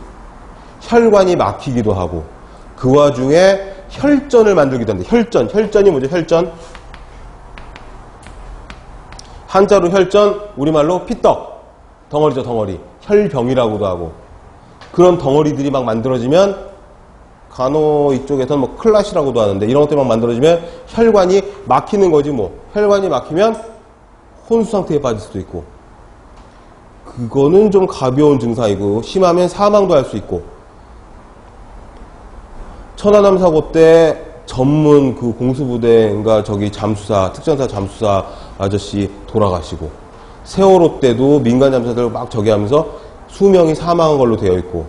혈관이 막히기도 하고, 그 와중에 혈전을 만들기도 하는데, 혈전이 뭐죠? 혈전. 한자로 혈전, 우리말로 피떡. 덩어리죠, 덩어리. 혈병이라고도 하고, 그런 덩어리들이 막 만들어지면 간호 이쪽에서는 뭐 클라시라고도 하는데, 이런 것들이 막 만들어지면 혈관이 막히는 거지 뭐. 혈관이 막히면 혼수 상태에 빠질 수도 있고, 그거는 좀 가벼운 증상이고, 심하면 사망도 할 수 있고. 천안함 사고 때 전문 그 공수부대인가 저기 잠수사, 특전사 잠수사 아저씨 돌아가시고, 세월호 때도 민간 잠수사들 막 저기 하면서 수명이 사망한 걸로 되어 있고,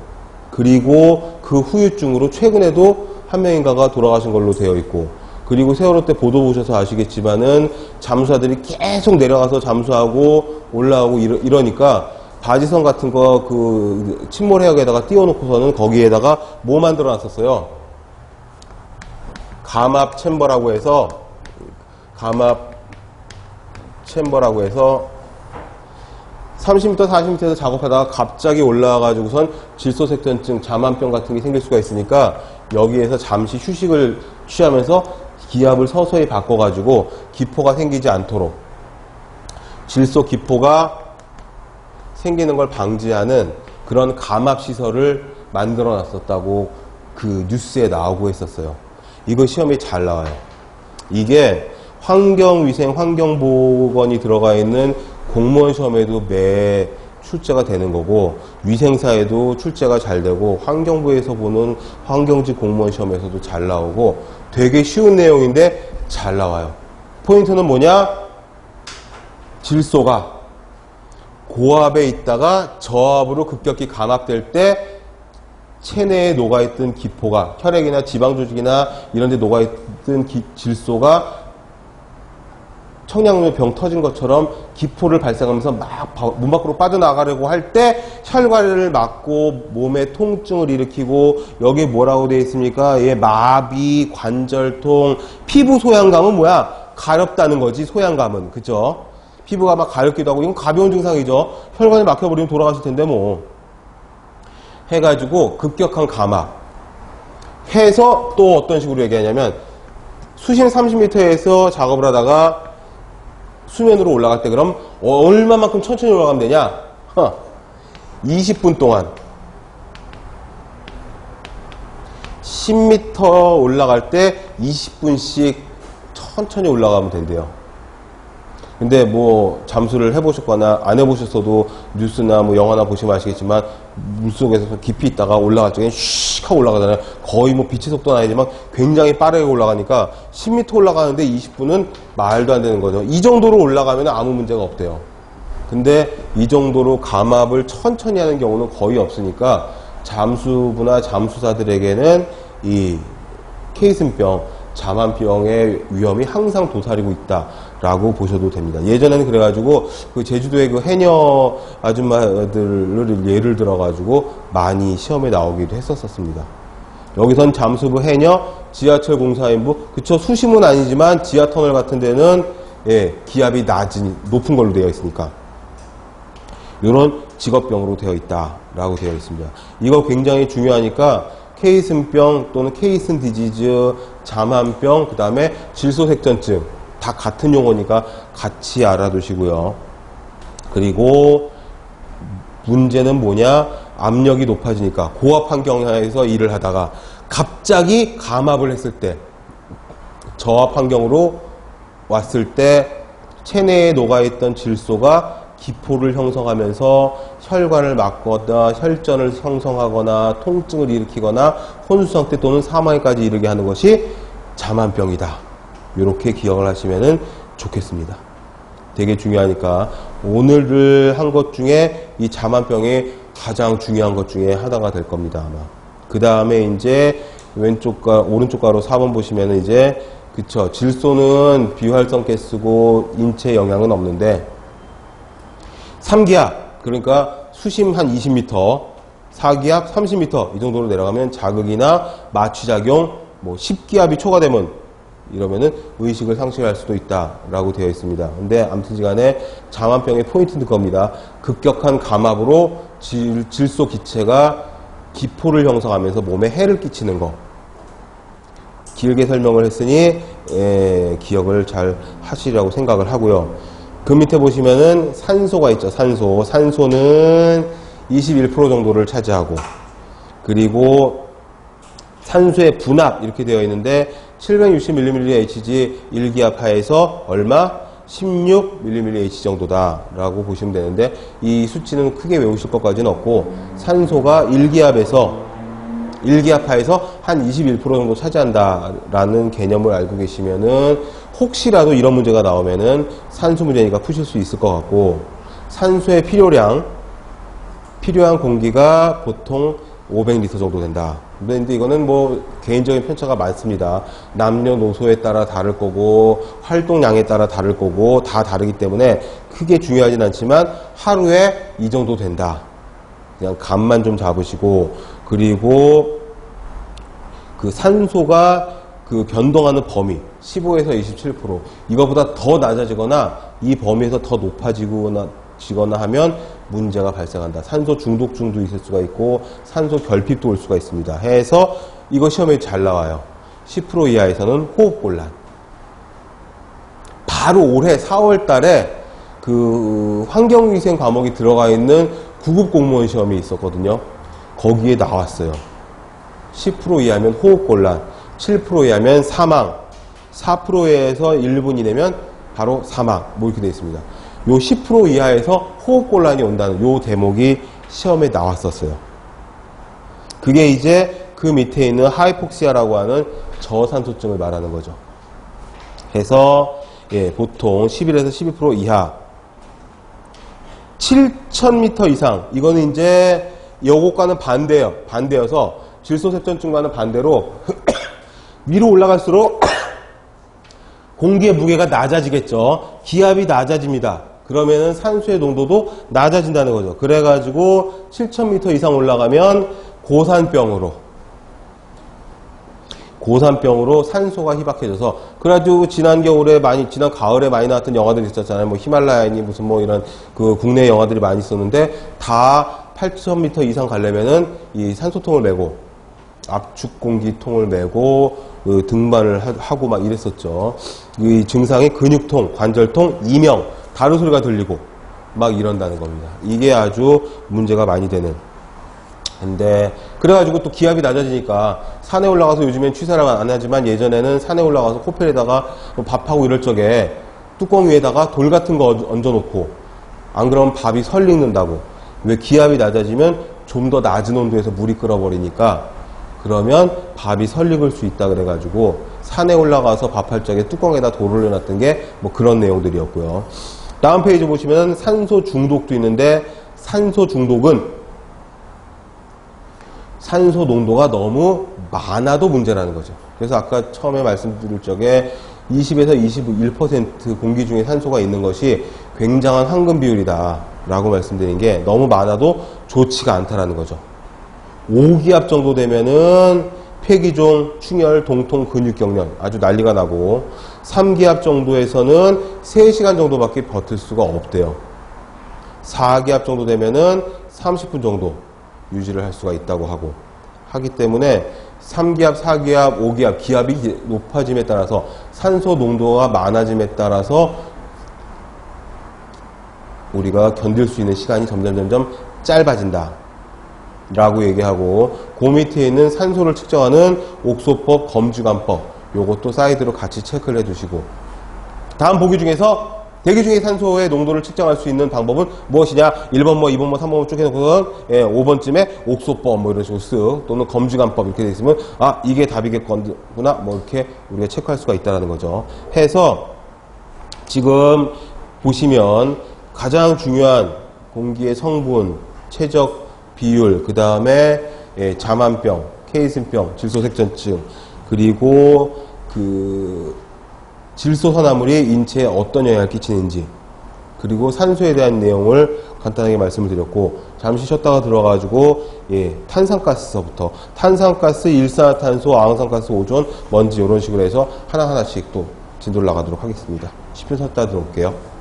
그리고 그 후유증으로 최근에도 한 명인가가 돌아가신 걸로 되어 있고, 그리고 세월호 때 보도 보셔서 아시겠지만은 잠수사들이 계속 내려가서 잠수하고 올라오고 이러니까 바지선 같은 거 그 침몰해역에다가 띄워놓고서는 거기에다가 뭐 만들어 놨었어요? 감압 챔버라고 해서 30m, 40m에서 작업하다가 갑자기 올라와가지고선 질소색전증, 자만병 같은 게 생길 수가 있으니까 여기에서 잠시 휴식을 취하면서 기압을 서서히 바꿔가지고 기포가 생기지 않도록, 질소 기포가 생기는 걸 방지하는 그런 감압시설을 만들어 놨었다고 그 뉴스에 나오고 있었어요. 이거 시험에 잘 나와요. 이게 환경위생, 환경보건이 들어가 있는 공무원 시험에도 매 출제가 되는 거고, 위생사에도 출제가 잘 되고, 환경부에서 보는 환경직 공무원 시험에서도 잘 나오고, 되게 쉬운 내용인데 잘 나와요. 포인트는 뭐냐? 질소가 고압에 있다가 저압으로 급격히 감압될 때 체내에 녹아있던 기포가, 혈액이나 지방조직이나 이런 데 녹아있던 질소가 청량염 병 터진 것처럼 기포를 발생하면서 막 몸 밖으로 빠져나가려고 할 때 혈관을 막고 몸에 통증을 일으키고, 여기에 뭐라고 되어 있습니까? 예, 마비, 관절통, 피부 소양감은 뭐야? 가렵다는 거지, 소양감은. 그죠? 피부가 막 가렵기도 하고, 이건 가벼운 증상이죠. 혈관이 막혀버리면 돌아가실 텐데 뭐. 해가지고 급격한 감압 해서 또 어떤 식으로 얘기하냐면, 수심 30m에서 작업을 하다가 수면으로 올라갈 때 그럼 얼마만큼 천천히 올라가면 되냐? 20분 동안 10m 올라갈 때 20분씩 천천히 올라가면 된대요. 근데 뭐 잠수를 해보셨거나 안 해보셨어도 뉴스나 뭐 영화나 보시면 아시겠지만, 물속에서 깊이 있다가 올라갈 적에 슉 하고 올라가잖아요. 거의 뭐 빛의 속도는 아니지만 굉장히 빠르게 올라가니까 10m 올라가는데 20분은 말도 안 되는 거죠. 이 정도로 올라가면 아무 문제가 없대요. 근데 이 정도로 감압을 천천히 하는 경우는 거의 없으니까 잠수부나 잠수사들에게는 이 케이슨병, 자만병의 위험이 항상 도사리고 있다라고 보셔도 됩니다. 예전에는 그래가지고 그 제주도의 그 해녀 아줌마들을 예를 들어가지고 많이 시험에 나오기도 했었습니다. 여기선 잠수부, 해녀, 지하철 공사인부, 그쵸, 수심은 아니지만 지하터널 같은 데는 예, 기압이 높은 걸로 되어 있으니까 이런 직업병으로 되어 있다라고 되어 있습니다. 이거 굉장히 중요하니까 케이슨병 또는 케이슨 디지즈, 자만병, 그 다음에 질소색전증 다 같은 용어니까 같이 알아두시고요. 그리고 문제는 뭐냐? 압력이 높아지니까 고압 환경에서 일을 하다가 갑자기 감압을 했을 때, 저압 환경으로 왔을 때 체내에 녹아있던 질소가 기포를 형성하면서 혈관을 막거나 혈전을 형성하거나 통증을 일으키거나 혼수 상태 또는 사망에까지 이르게 하는 것이 자만병이다. 이렇게 기억을 하시면 좋겠습니다. 되게 중요하니까 오늘을 한 것 중에 이 자만병이 가장 중요한 것 중에 하나가 될 겁니다, 아마. 그 다음에 이제 오른쪽 가로 4번 보시면 이제, 그쵸, 질소는 비활성 가스고 인체 영향은 없는데, 3기압, 그러니까 수심 한 20m, 4기압 30m 이 정도로 내려가면 자극이나 마취작용, 뭐 10기압이 초과되면 이러면은 의식을 상실할 수도 있다라고 되어 있습니다. 근데 아무튼간에 자만병의 포인트는 겁니다. 급격한 감압으로 질소 기체가 기포를 형성하면서 몸에 해를 끼치는 거. 길게 설명을 했으니 기억을 잘 하시리라고 생각을 하고요. 그 밑에 보시면은 산소가 있죠. 산소는 21% 정도를 차지하고, 그리고 산소의 분압 이렇게 되어 있는데 760mmHg 1기압 하에서 얼마? 16mmH 정도다라고 보시면 되는데, 이 수치는 크게 외우실 것까지는 없고, 산소가 1기압 하에서 한 21% 정도 차지한다라는 개념을 알고 계시면은 혹시라도 이런 문제가 나오면은 산소 문제니까 푸실 수 있을 것 같고, 산소의 필요한 공기가 보통 500리터 정도 된다. 근데 이거는 뭐 개인적인 편차가 많습니다. 남녀노소에 따라 다를 거고 활동량에 따라 다를 거고 다 다르기 때문에 크게 중요하진 않지만 하루에 이 정도 된다. 그냥 감만 좀 잡으시고, 그리고 그 산소가 그 변동하는 범위 15에서 27% 이거보다 더 낮아지거나 이 범위에서 더 높아지거나 하면 문제가 발생한다. 산소 중독증도 있을 수가 있고 산소 결핍도 올 수가 있습니다. 해서 이거 시험에 잘 나와요. 10% 이하에서는 호흡곤란. 바로 올해 4월 달에 그 환경위생 과목이 들어가 있는 9급 공무원 시험이 있었거든요. 거기에 나왔어요. 10% 이하면 호흡곤란, 7% 이하면 사망, 4%에서 1분 이내면 바로 사망, 뭐 이렇게 되어 있습니다. 요 10% 이하에서 호흡곤란이 온다는 요 대목이 시험에 나왔었어요. 그게 이제 그 밑에 있는 하이폭시아라고 하는 저산소증을 말하는 거죠. 해서 예, 보통 11에서 12% 이하 7,000m 이상, 이거는 이제 요것과는 반대여서 질소sep전증과는 반대로 위로 올라갈수록 공기의 무게가 낮아지겠죠. 기압이 낮아집니다. 그러면은 산소의 농도도 낮아진다는 거죠. 그래가지고 7,000m 이상 올라가면 고산병으로 산소가 희박해져서, 그래가지고 지난 가을에 많이 나왔던 영화들이 있었잖아요. 뭐 히말라야니 무슨 뭐 이런 그 국내 영화들이 많이 있었는데, 다 8,000m 이상 가려면은 이 산소통을 메고 압축 공기통을 메고 그 등반을 하고 막 이랬었죠. 이 증상이 근육통, 관절통, 이명, 다른 소리가 들리고 막 이런다는 겁니다. 이게 아주 문제가 많이 되는. 근데 그래가지고 또 기압이 낮아지니까 산에 올라가서, 요즘엔 취사를 안 하지만 예전에는 산에 올라가서 코펠에다가 뭐 밥하고 이럴 적에 뚜껑 위에다가 돌 같은 거 얹어놓고, 안 그러면 밥이 설익는다고. 왜? 기압이 낮아지면 좀 더 낮은 온도에서 물이 끓어버리니까, 그러면 밥이 설익을 수 있다 그래가지고 산에 올라가서 밥할 적에 뚜껑에다 돌을 올려놨던 게 뭐 그런 내용들이었고요. 다음 페이지 보시면 산소 중독도 있는데, 산소 중독은 산소 농도가 너무 많아도 문제라는 거죠. 그래서 아까 처음에 말씀드릴 적에 20에서 21% 공기 중에 산소가 있는 것이 굉장한 황금 비율이다 라고 말씀드린 게, 너무 많아도 좋지가 않다라는 거죠. 5기압 정도 되면은 폐기종, 충혈, 동통, 근육경련 아주 난리가 나고, 3기압 정도에서는 3시간 정도밖에 버틸 수가 없대요. 4기압 정도 되면은 30분 정도 유지를 할 수가 있다고 하기 때문에 3기압, 4기압, 5기압 기압이 높아짐에 따라서, 산소 농도가 많아짐에 따라서 우리가 견딜 수 있는 시간이 점점 짧아진다 라고 얘기하고, 그 밑에 있는 산소를 측정하는 옥소법, 검주관법, 요것도 사이드로 같이 체크를 해두시고, 다음 보기 중에서 대기 중의 산소의 농도를 측정할 수 있는 방법은 무엇이냐? 1번 뭐 2번 뭐 3번 쭉 해놓고선 5번쯤에 옥소법 뭐 이런 식으로 쓱, 또는 검주관법 이렇게 돼 있으면 아, 이게 답이겠구나 뭐 이렇게 우리가 체크할 수가 있다는 거죠. 해서 지금 보시면 가장 중요한 공기의 성분, 최적 비율, 그 다음에 자만병, 케이슨병, 질소색전증, 그리고 그 질소산화물이 인체에 어떤 영향을 끼치는지, 그리고 산소에 대한 내용을 간단하게 말씀을 드렸고, 잠시 쉬었다가 들어가지고 탄산가스서부터 탄산가스, 일산화탄소, 아황산가스, 오존, 먼지 이런 식으로 해서 하나하나씩 또 진도를 나가도록 하겠습니다. 10분 쉬었다 들어올게요.